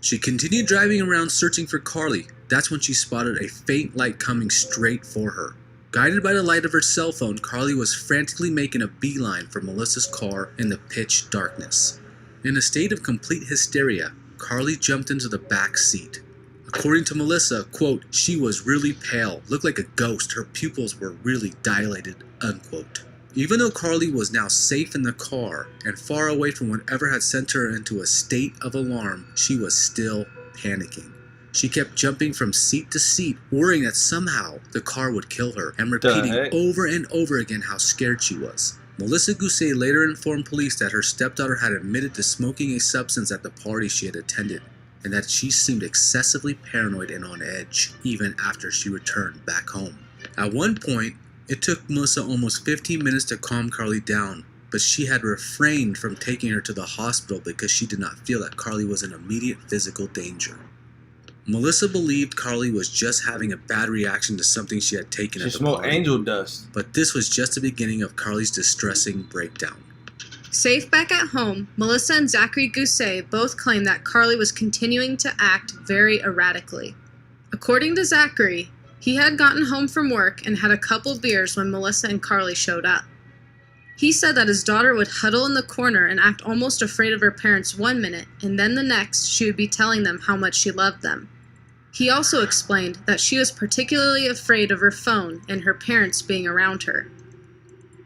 She continued driving around searching for Carly. That's when she spotted a faint light coming straight for her. Guided by the light of her cell phone, Carly was frantically making a beeline for Melissa's car in the pitch darkness. In a state of complete hysteria, Carly jumped into the back seat. According to Melissa, quote, "She was really pale, looked like a ghost, her pupils were really dilated," unquote. Even though Carly was now safe in the car and far away from whatever had sent her into a state of alarm, she was still panicking. She kept jumping from seat to seat, worrying that somehow the car would kill her, and repeating over and over again how scared she was. Melissa Gousset later informed police that her stepdaughter had admitted to smoking a substance at the party she had attended, and that she seemed excessively paranoid and on edge, even after she returned back home. At one point, it took Melissa almost 15 minutes to calm Carly down, but she had refrained from taking her to the hospital because she did not feel that Carly was in immediate physical danger. Melissa believed Carly was just having a bad reaction to something she had taken at the party. She smelled angel dust. But this was just the beginning of Carly's distressing breakdown. Safe back at home, Melissa and Zachary Gousset both claim that Carly was continuing to act very erratically. According to Zachary, he had gotten home from work and had a couple beers when Melissa and Carly showed up. He said that his daughter would huddle in the corner and act almost afraid of her parents one minute, and then the next she would be telling them how much she loved them. He also explained that she was particularly afraid of her phone and her parents being around her.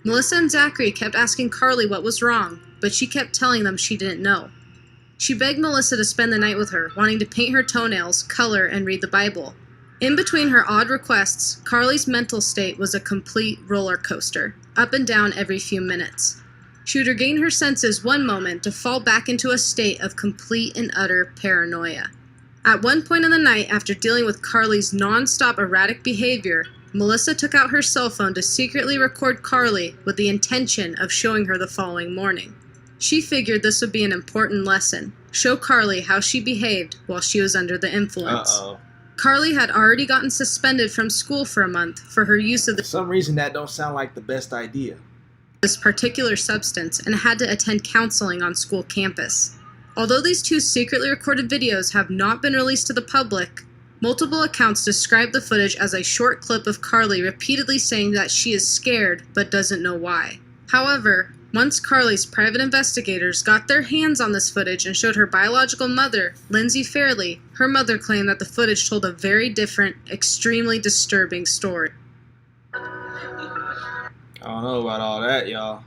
Melissa and Zachary kept asking Carly what was wrong, but she kept telling them she didn't know. She begged Melissa to spend the night with her, wanting to paint her toenails, color, and read the Bible. In between her odd requests, Carly's mental state was a complete roller coaster, up and down every few minutes. She would regain her senses one moment to fall back into a state of complete and utter paranoia. At one point in the night, after dealing with Carly's non-stop erratic behavior, Melissa took out her cell phone to secretly record Carly with the intention of showing her the following morning. She figured this would be an important lesson, show Carly how she behaved while she was under the influence. Carly had already gotten suspended from school for a month for her use of For some reason that don't sound like the best idea. This particular substance and had to attend counseling on school campus. Although these two secretly recorded videos have not been released to the public, multiple accounts describe the footage as a short clip of Carly repeatedly saying that she is scared but doesn't know why. However, once Carly's private investigators got their hands on this footage and showed her biological mother, Lindsay Fairley, her mother claimed that the footage told a very different, extremely disturbing story. I don't know about all that, y'all.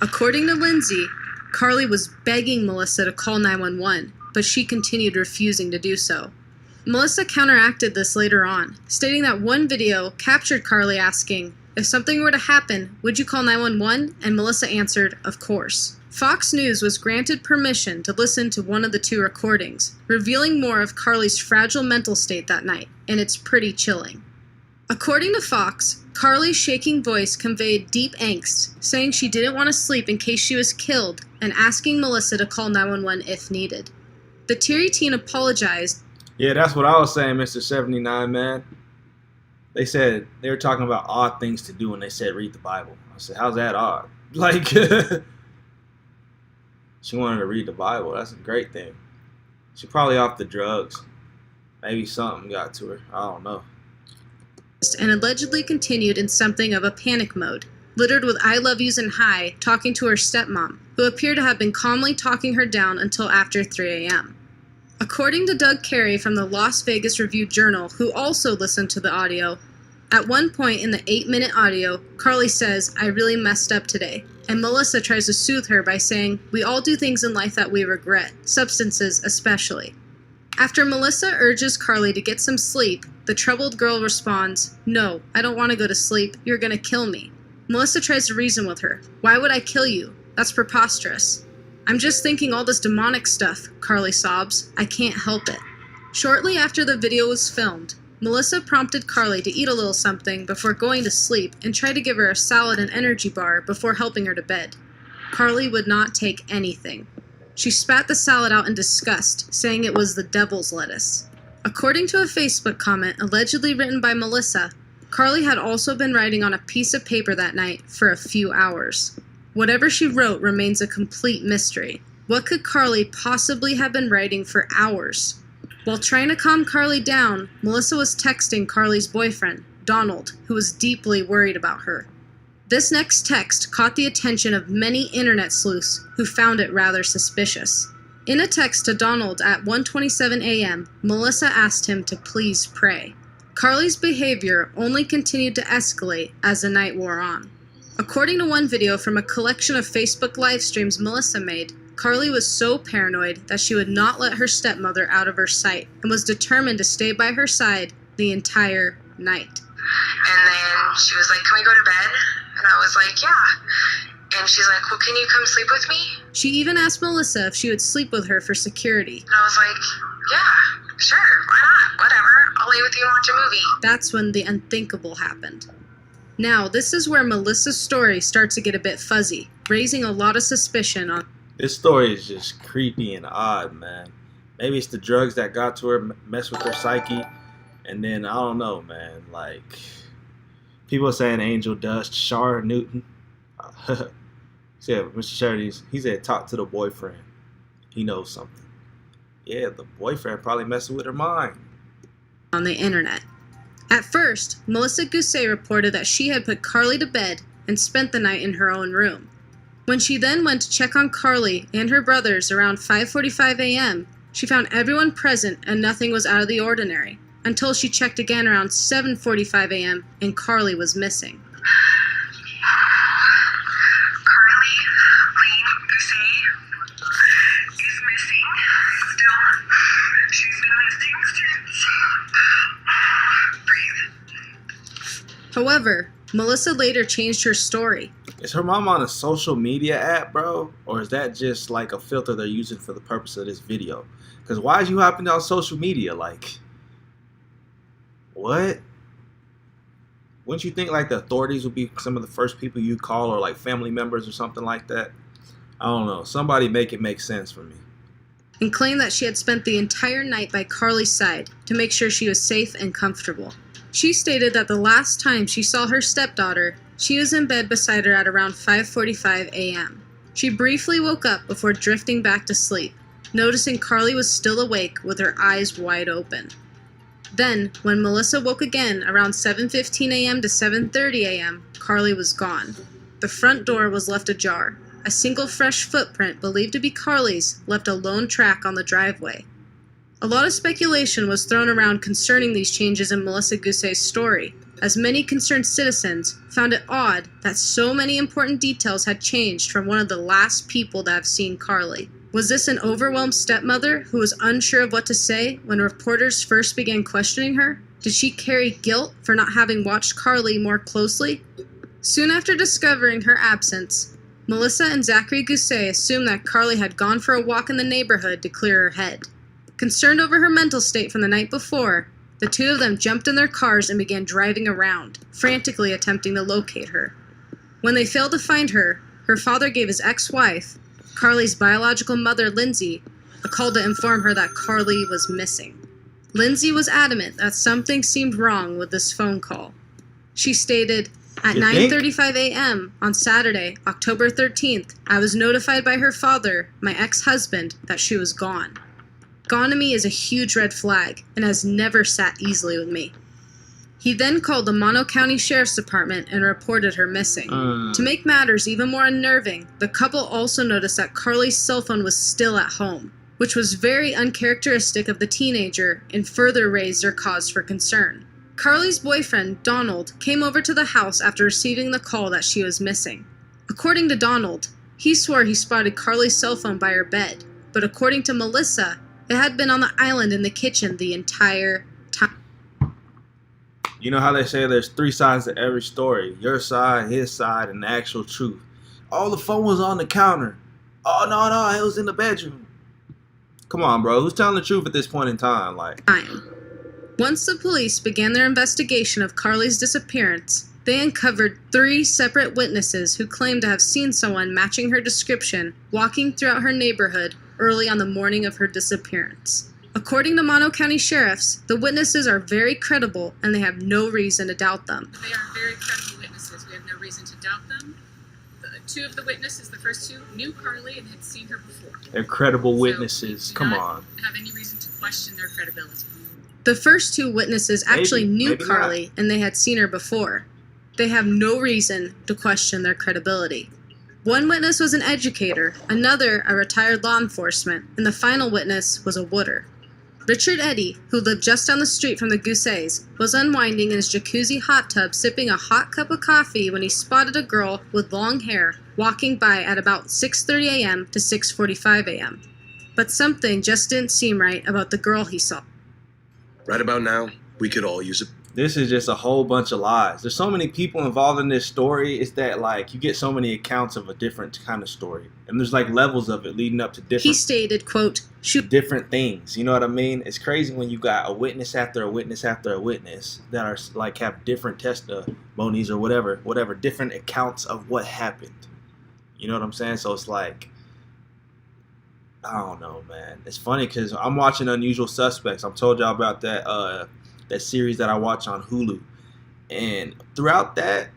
According to Lindsay, Carly was begging Melissa to call 911, but she continued refusing to do so. Melissa counteracted this later on, stating that one video captured Carly asking, "If something were to happen, would you call 911?" And Melissa answered, "Of course." Fox News was granted permission to listen to one of the two recordings, revealing more of Carly's fragile mental state that night, and it's pretty chilling. According to Fox, Carly's shaking voice conveyed deep angst, saying she didn't want to sleep in case she was killed, and asking Melissa to call 911 if needed. The teary teen apologized. Yeah, that's what I was saying, Mr. 79, man. They said they were talking about odd things to do, and they said read the Bible. I said, how's that odd? Like, she wanted to read the Bible. That's a great thing. She probably off the drugs. Maybe something got to her. I don't know. And allegedly continued in something of a panic mode, littered with I love yous and hi, talking to her stepmom, who appeared to have been calmly talking her down until after 3 a.m. According to Doug Carey from the Las Vegas Review-Journal, who also listened to the audio, at one point in the 8-minute audio, Carly says, "I really messed up today," and Melissa tries to soothe her by saying, "We all do things in life that we regret, substances especially." After Melissa urges Carly to get some sleep, the troubled girl responds, "No, I don't want to go to sleep. You're gonna kill me." Melissa tries to reason with her. "Why would I kill you? That's preposterous." "I'm just thinking all this demonic stuff," Carly sobs. "I can't help it." Shortly after the video was filmed, Melissa prompted Carly to eat a little something before going to sleep and tried to give her a salad and energy bar before helping her to bed. Carly would not take anything. She spat the salad out in disgust, saying it was the devil's lettuce. According to a Facebook comment allegedly written by Melissa, Carly had also been writing on a piece of paper that night for a few hours. Whatever she wrote remains a complete mystery. What could Carly possibly have been writing for hours? While trying to calm Carly down, Melissa was texting Carly's boyfriend, Donald, who was deeply worried about her. This next text caught the attention of many internet sleuths who found it rather suspicious. In a text to Donald at 1:27 a.m., Melissa asked him to please pray. Carly's behavior only continued to escalate as the night wore on. According to one video from a collection of Facebook live streams Melissa made, Carly was so paranoid that she would not let her stepmother out of her sight and was determined to stay by her side the entire night. And then she was like, "Can we go to bed?" And I was like, "Yeah." And she's like, "Well, can you come sleep with me?" She even asked Melissa if she would sleep with her for security. And I was like, "Yeah, sure, why not? Whatever. I'll lay with you and watch a movie." That's when the unthinkable happened. Now, this is where Melissa's story starts to get a bit fuzzy, raising a lot of suspicion on. This story is just creepy and odd, man. Maybe it's the drugs that got to her, mess with her psyche, and then I don't know, man. Like, People are saying Angel Dust, Shar Newton. Said Mr. Charities, he said talk to the boyfriend. He knows something. Yeah, the boyfriend probably messing with her mind. On the internet. At first, Melissa Gousset reported that she had put Carly to bed and spent the night in her own room. When she then went to check on Carly and her brothers around 5:45 a.m., she found everyone present and nothing was out of the ordinary, until she checked again around 7:45 a.m. and Carly was missing. Carly Lane Gousset is missing still. She's been missing since. Breathe. However, Melissa later changed her story. Is her mom on a social media app, bro? Or is that just like a filter they're using for the purpose of this video? Because why is you hopping on social media? Like, what? Wouldn't you think like the authorities would be some of the first people you call, or like family members or something like that? I don't know. Somebody make it make sense for me. And claimed that she had spent the entire night by Carly's side to make sure she was safe and comfortable. She stated that the last time she saw her stepdaughter, she was in bed beside her at around 5:45 a.m. She briefly woke up before drifting back to sleep, noticing Carly was still awake with her eyes wide open. Then, when Melissa woke again around 7:15 a.m. to 7:30 a.m., Carly was gone. The front door was left ajar. A single fresh footprint believed to be Carly's left a lone track on the driveway. A lot of speculation was thrown around concerning these changes in Melissa Gousset's story, as many concerned citizens found it odd that so many important details had changed from one of the last people to have seen Carly. Was this an overwhelmed stepmother who was unsure of what to say when reporters first began questioning her? Did she carry guilt for not having watched Carly more closely? Soon after discovering her absence, Melissa and Zachary Gousset assumed that Carly had gone for a walk in the neighborhood to clear her head. Concerned over her mental state from the night before, the two of them jumped in their cars and began driving around, frantically attempting to locate her. When they failed to find her, her father gave his ex-wife, Carly's biological mother, Lindsay, a call to inform her that Carly was missing. Lindsay was adamant that something seemed wrong with this phone call. She stated, "At 9:35 a.m. on Saturday, October 13th, I was notified by her father, my ex-husband, that she was gone. Gone to me is a huge red flag and has never sat easily with me." He then called the Mono County Sheriff's Department and reported her missing. To make matters even more unnerving, the couple also noticed that Carly's cell phone was still at home, which was very uncharacteristic of the teenager and further raised their cause for concern. Carly's boyfriend, Donald, came over to the house after receiving the call that she was missing. According to Donald, he swore he spotted Carly's cell phone by her bed, but according to Melissa, it had been on the island in the kitchen the entire time. You know how they say there's three sides to every story. Your side, his side, and the actual truth. Oh, the phone was on the counter. Oh, no, it was in the bedroom. Come on, bro. Who's telling the truth at this point in time? Once the police began their investigation of Carly's disappearance, they uncovered 3 separate witnesses who claimed to have seen someone matching her description walking throughout her neighborhood early on the morning of her disappearance. According to Mono County sheriffs, the witnesses are very credible and they have no reason to doubt them. They are very credible witnesses. We have no reason to doubt them. 2 of the witnesses, the first 2, knew Carly and had seen her before. They're credible witnesses. So Come on. Have any reason to question their credibility? The first 2 witnesses actually knew Carly and they had seen her before. They have no reason to question their credibility. One witness was an educator, another a retired law enforcement, and the final witness was a wooder. Richard Eddy, who lived just down the street from the Goussets, was unwinding in his jacuzzi hot tub sipping a hot cup of coffee when he spotted a girl with long hair walking by at about 6:30 a.m. to 6:45 a.m. But something just didn't seem right about the girl he saw. Right about now, we could all use it. This is just a whole bunch of lies. There's so many people involved in this story. It's that you get so many accounts of a different kind of story. And there's levels of it leading up to different... He stated, quote, different things. You know what I mean? It's crazy when you got a witness after a witness after a witness that are have different testimonies or whatever, different accounts of what happened. You know what I'm saying? So it's I don't know, man. It's funny because I'm watching Unusual Suspects. I've told y'all about that series that I watch on Hulu. And throughout that,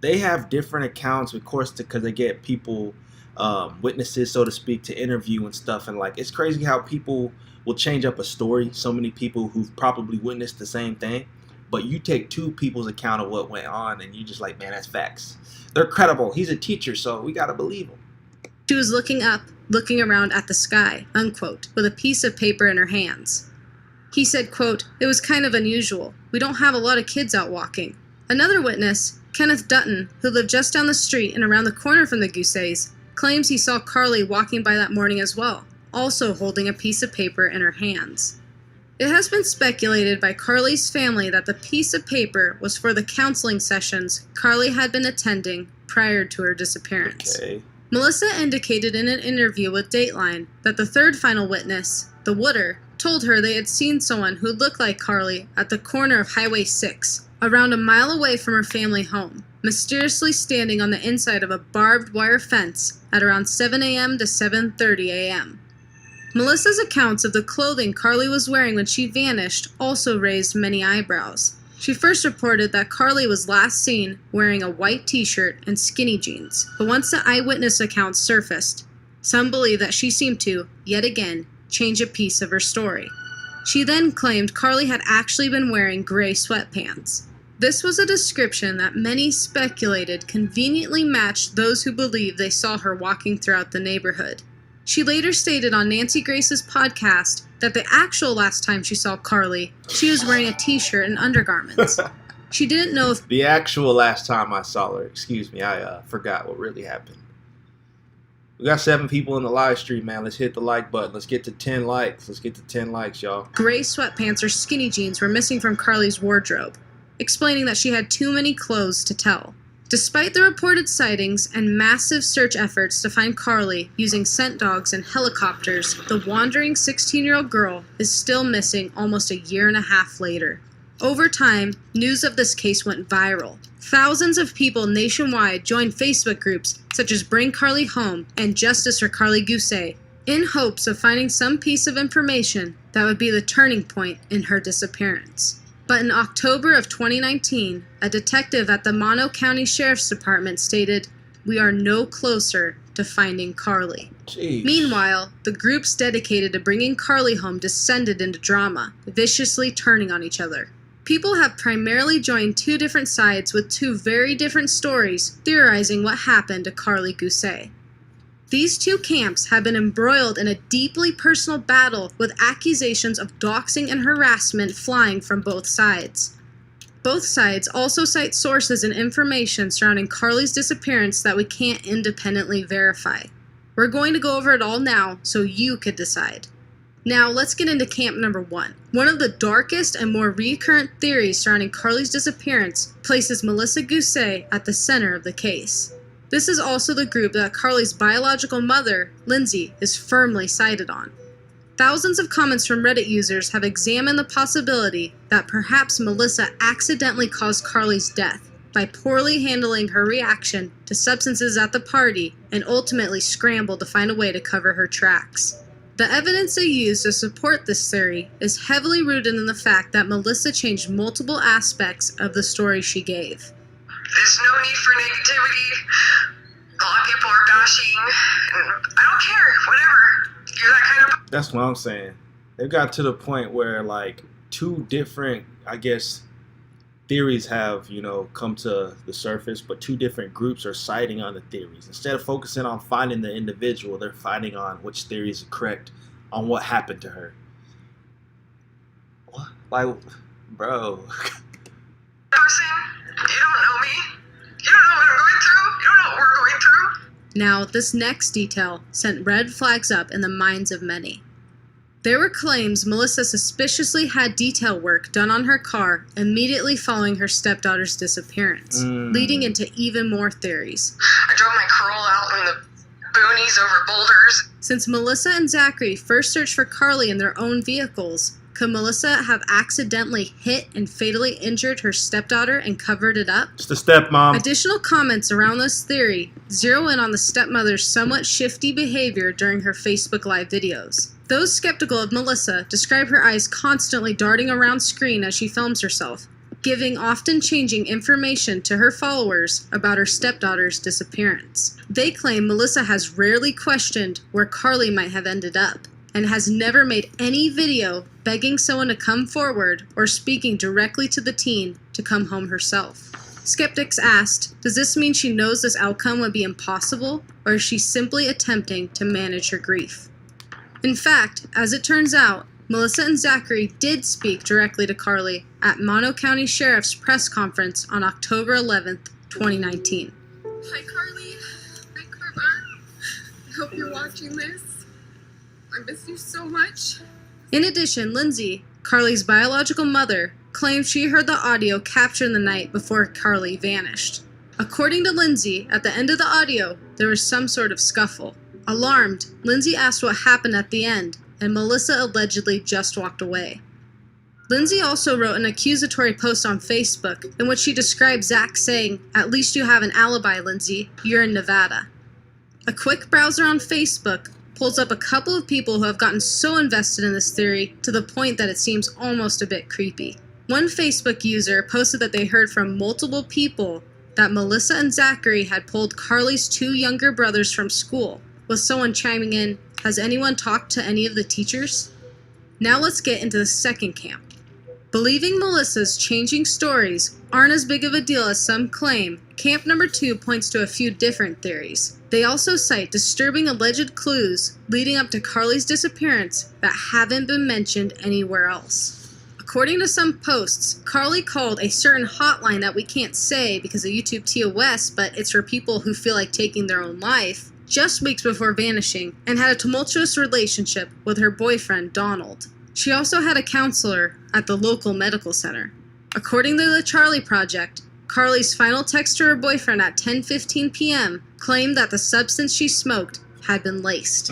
they have different accounts, of course, because they get people, witnesses, so to speak, to interview and stuff. And like, it's crazy how people will change up a story. So many people who've probably witnessed the same thing, but you take two people's account of what went on, and you just like, man, that's facts. They're credible. He's a teacher, so we gotta believe him. She was looking up, looking around at the sky, unquote, with a piece of paper in her hands. He said, quote, "It was kind of unusual. We don't have a lot of kids out walking." Another witness, Kenneth Dutton, who lived just down the street and around the corner from the Goussays, claims he saw Carly walking by that morning as well, also holding a piece of paper in her hands. It has been speculated by Carly's family that the piece of paper was for the counseling sessions Carly had been attending prior to her disappearance. Okay. Melissa indicated in an interview with Dateline that the third final witness, the Wooder, told her they had seen someone who looked like Carly at the corner of Highway 6, around a mile away from her family home, mysteriously standing on the inside of a barbed wire fence at around 7 a.m. to 7:30 a.m. Melissa's accounts of the clothing Carly was wearing when she vanished also raised many eyebrows. She first reported that Carly was last seen wearing a white t-shirt and skinny jeans, but once the eyewitness accounts surfaced, some believe that she seemed to, yet again, change a piece of her story. She then claimed Carly had actually been wearing gray sweatpants. This was a description that many speculated conveniently matched those who believed they saw her walking throughout the neighborhood. She later stated on Nancy Grace's podcast that the actual last time she saw Carly, she was wearing a t-shirt and undergarments. She didn't know if The actual last time I saw her, excuse me, I forgot what really happened. We got 7 people in the live stream, man. Let's hit the like button. Let's get to 10 likes. Let's get to 10 likes, y'all. gray sweatpants or skinny jeans were missing from Carly's wardrobe, explaining that she had too many clothes to tell. Despite the reported sightings and massive search efforts to find Carly using scent dogs and helicopters, the wandering 16-year-old girl is still missing almost a year and a half later. Over time, news of this case went viral. Thousands of people nationwide joined Facebook groups such as Bring Carly Home and Justice for Carly Goussay in hopes of finding some piece of information that would be the turning point in her disappearance. But in October of 2019, a detective at the Mono County Sheriff's Department stated, "We are no closer to finding Carly." Jeez. Meanwhile, the groups dedicated to bringing Carly home descended into drama, viciously turning on each other. People have primarily joined two different sides with two very different stories theorizing what happened to Carly Goussay. These two camps have been embroiled in a deeply personal battle with accusations of doxing and harassment flying from both sides. Both sides also cite sources and information surrounding Carly's disappearance that we can't independently verify. We're going to go over it all now so you could decide. Now let's get into camp number 1. One of the darkest and more recurrent theories surrounding Carly's disappearance places Melissa Goussay at the center of the case. This is also the group that Carly's biological mother, Lindsay, is firmly sided on. Thousands of comments from Reddit users have examined the possibility that perhaps Melissa accidentally caused Carly's death by poorly handling her reaction to substances at the party and ultimately scrambled to find a way to cover her tracks. The evidence they used to support this theory is heavily rooted in the fact that Melissa changed multiple aspects of the story she gave. There's no need for negativity. A lot of people are bashing, and I don't care, whatever. You're that kind of... That's what I'm saying. They've got to the point where, like, two different, I guess, theories have, come to the surface, but two different groups are siding on the theories. Instead of focusing on finding the individual, they're fighting on which theory is correct on what happened to her. What? Like, bro. Person, you don't know me. You don't know what I'm going through. You don't know what we're going through. Now, this next detail sent red flags up in the minds of many. There were claims Melissa suspiciously had detail work done on her car immediately following her stepdaughter's disappearance, leading into even more theories. I drove my Corolla out in the boonies over boulders. Since Melissa and Zachary first searched for Carly in their own vehicles, could Melissa have accidentally hit and fatally injured her stepdaughter and covered it up? It's the stepmom. Additional comments around this theory zero in on the stepmother's somewhat shifty behavior during her Facebook Live videos. Those skeptical of Melissa describe her eyes constantly darting around screen as she films herself, giving often changing information to her followers about her stepdaughter's disappearance. They claim Melissa has rarely questioned where Carly might have ended up, and has never made any video begging someone to come forward or speaking directly to the teen to come home herself. Skeptics asked, does this mean she knows this outcome would be impossible, or is she simply attempting to manage her grief? In fact, as it turns out, Melissa and Zachary did speak directly to Carly at Mono County Sheriff's press conference on October 11th, 2019. Hi, Carly. Hi, Carla. I hope you're watching this. I miss you so much. In addition, Lindsay, Carly's biological mother, claimed she heard the audio captured the night before Carly vanished. According to Lindsay, at the end of the audio, there was some sort of scuffle. Alarmed, Lindsay asked what happened at the end, and Melissa allegedly just walked away. Lindsay also wrote an accusatory post on Facebook in which she described Zach saying, "At least you have an alibi, Lindsay. You're in Nevada." A quick browser on Facebook pulls up a couple of people who have gotten so invested in this theory to the point that it seems almost a bit creepy. One Facebook user posted that they heard from multiple people that Melissa and Zachary had pulled Carly's 2 younger brothers from school, with someone chiming in, "Has anyone talked to any of the teachers?" Now let's get into the second camp. Believing Melissa's changing stories aren't as big of a deal as some claim, camp number 2 points to a few different theories. They also cite disturbing alleged clues leading up to Carly's disappearance that haven't been mentioned anywhere else. According to some posts, Carly called a certain hotline that we can't say because of YouTube TOS, but it's for people who feel like taking their own life, just weeks before vanishing, and had a tumultuous relationship with her boyfriend, Donald. She also had a counselor at the local medical center. According to the Charlie Project, Carly's final text to her boyfriend at 10:15 p.m. claimed that the substance she smoked had been laced.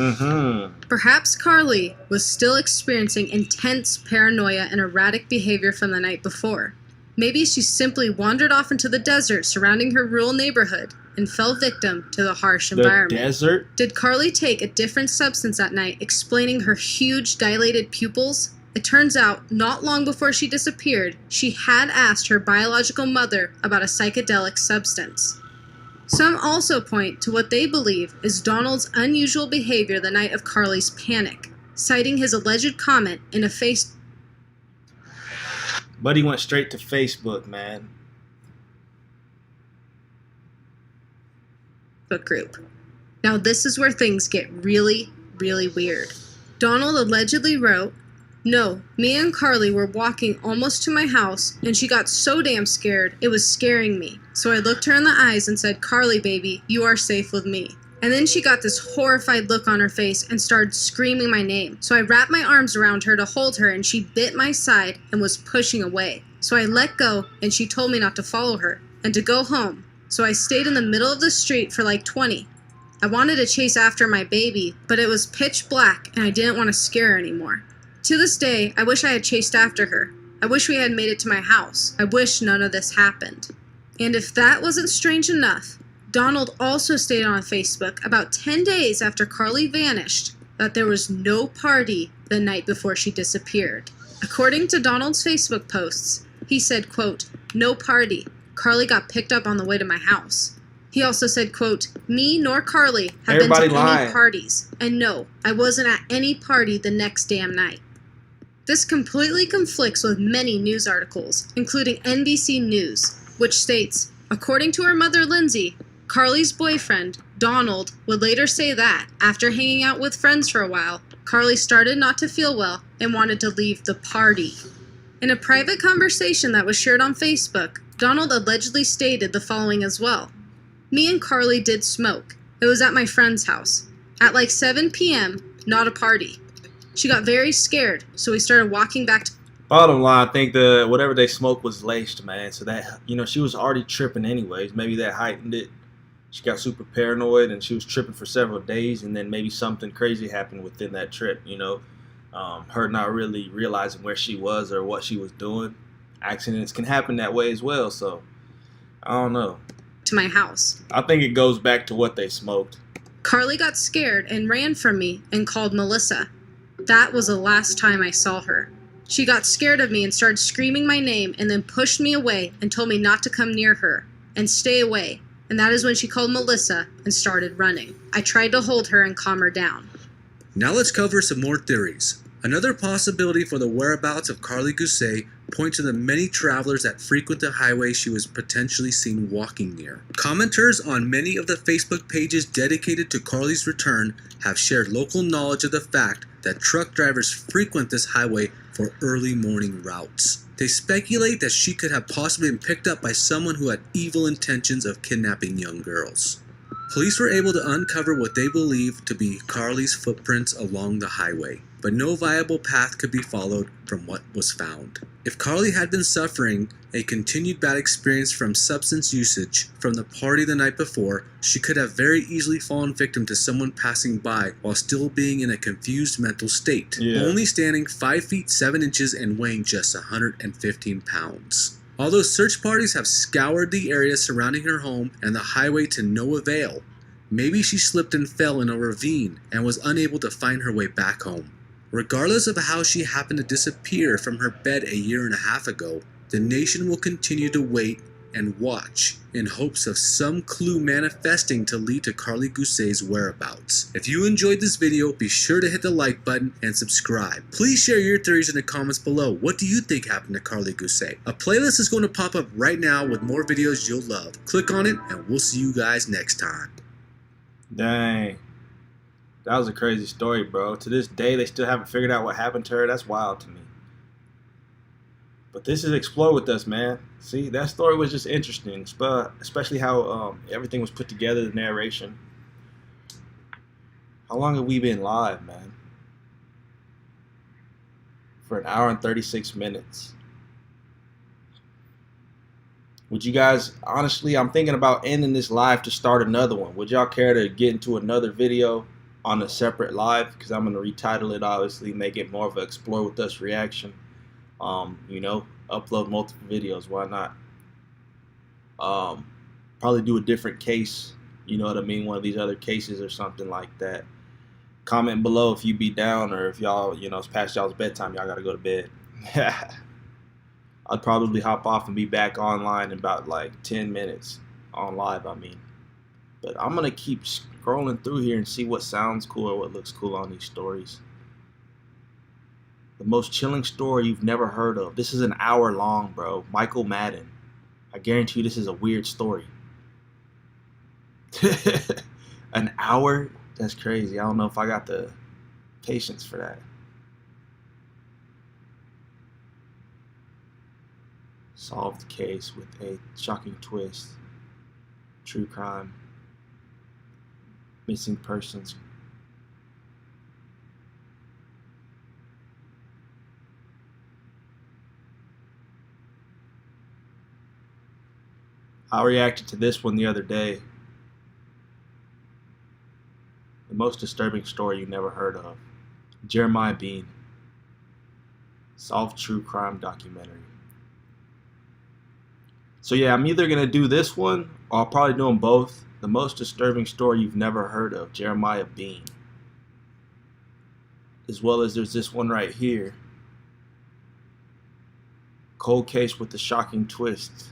Perhaps Carly was still experiencing intense paranoia and erratic behavior from the night before. Maybe she simply wandered off into the desert surrounding her rural neighborhood and fell victim to the harsh environment. The desert? Did Carly take a different substance at night, explaining her huge dilated pupils? It turns out, not long before she disappeared, she had asked her biological mother about a psychedelic substance. Some also point to what they believe is Donald's unusual behavior the night of Carly's panic, citing his alleged comment in a Facebook Buddy went straight to Facebook, man. group. Now this is where things get really, really weird. Donald allegedly wrote, "No, me and Carly were walking almost to my house, and she got so damn scared, it was scaring me. So I looked her in the eyes and said, 'Carly, baby, you are safe with me.' And then she got this horrified look on her face and started screaming my name. So I wrapped my arms around her to hold her, and she bit my side and was pushing away. So I let go, and she told me not to follow her and to go home. So I stayed in the middle of the street for like 20. I wanted to chase after my baby, but it was pitch black and I didn't want to scare her anymore. To this day, I wish I had chased after her. I wish we had made it to my house. I wish none of this happened." And if that wasn't strange enough, Donald also stated on Facebook about 10 days after Carly vanished that there was no party the night before she disappeared. According to Donald's Facebook posts, he said, quote, "No party. Carly got picked up on the way to my house." He also said, quote, "Me nor Carly have been to any parties. And no, I wasn't at any party the next damn night." This completely conflicts with many news articles, including NBC News, which states, according to her mother Lindsay, Carly's boyfriend, Donald, would later say that, after hanging out with friends for a while, Carly started not to feel well and wanted to leave the party. In a private conversation that was shared on Facebook, Donald allegedly stated the following as well. "Me and Carly did smoke. It was at my friend's house. At like 7 p.m., not a party. She got very scared, so we started walking back to..." Bottom line, I think whatever they smoked was laced, man. So that, she was already tripping anyways. Maybe that heightened it. She got super paranoid and she was tripping for several days, and then maybe something crazy happened within that trip, her not really realizing where she was or what she was doing. Accidents can happen that way as well, so I don't know. "To my house. I think it goes back to what they smoked. Carly got scared and ran from me and called Melissa. That was the last time I saw her. She got scared of me and started screaming my name and then pushed me away and told me not to come near her and stay away. And that is when she called Melissa and started running. I tried to hold her and calm her down. Now let's cover some more theories. Another possibility for the whereabouts of Carly Gousset points to the many travelers that frequent the highway she was potentially seen walking near. Commenters on many of the Facebook pages dedicated to Carly's return have shared local knowledge of the fact that truck drivers frequent this highway for early morning routes. They speculate that she could have possibly been picked up by someone who had evil intentions of kidnapping young girls. Police were able to uncover what they believe to be Carly's footprints along the highway, but no viable path could be followed from what was found. If Carly had been suffering a continued bad experience from substance usage from the party the night before, she could have very easily fallen victim to someone passing by while still being in a confused mental state, only standing 5 feet 7 inches and weighing just 115 pounds. Although search parties have scoured the area surrounding her home and the highway to no avail, maybe she slipped and fell in a ravine and was unable to find her way back home. Regardless of how she happened to disappear from her bed a year and a half ago, the nation will continue to wait and watch in hopes of some clue manifesting to lead to Carly Gousset's whereabouts. If you enjoyed this video, be sure to hit the like button and subscribe. Please share your theories in the comments below. What do you think happened to Carly Gousset? A playlist is going to pop up right now with more videos you'll love. Click on it and we'll see you guys next time. Dang. That was a crazy story, bro. To this day, they still haven't figured out what happened to her. That's wild to me. But this is Explore With Us, man. See, that story was just interesting, especially how everything was put together, the narration. How long have we been live, man? For 1 hour and 36 minutes. Would you guys, honestly, I'm thinking about ending this live to start another one. Would y'all care to get into another video on a separate live? Because I'm going to retitle it, obviously, make it more of an Explore With Us reaction. You know, upload multiple videos. Why not? Probably do a different case. You know what I mean? One of these other cases or something like that. Comment below if you be down, or if y'all, you know, it's past y'all's bedtime, y'all gotta go to bed. I'd probably hop off and be back online in about like 10 minutes on live, I mean. But I'm gonna keep scrolling through here and see what sounds cool or what looks cool on these stories. The most chilling story you've never heard of. This is 1 hour long, bro. Michael Madden. I guarantee you this is a weird story. 1 hour? That's crazy. I don't know if I got the patience for that. Solved case with a shocking twist. True crime. Missing persons. I reacted to this one the other day. The most disturbing story you never heard of. Jeremiah Bean. Solved true crime documentary. So yeah, I'm either going to do this one, or I'll probably do them both. The most disturbing story you've never heard of. Jeremiah Bean. As well as there's this one right here. Cold case with the shocking twist.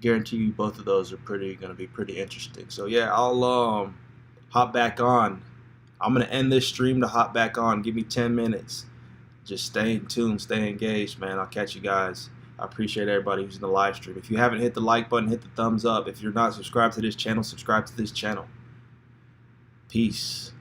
Guarantee you both of those are going to be pretty interesting. So yeah, I'll hop back on. I'm going to end this stream to hop back on. Give me 10 minutes. Just stay in tune, stay engaged, man. I'll catch you guys. I appreciate everybody who's in the live stream. If you haven't hit the like button, hit the thumbs up. If you're not subscribed to this channel, subscribe to this channel. Peace.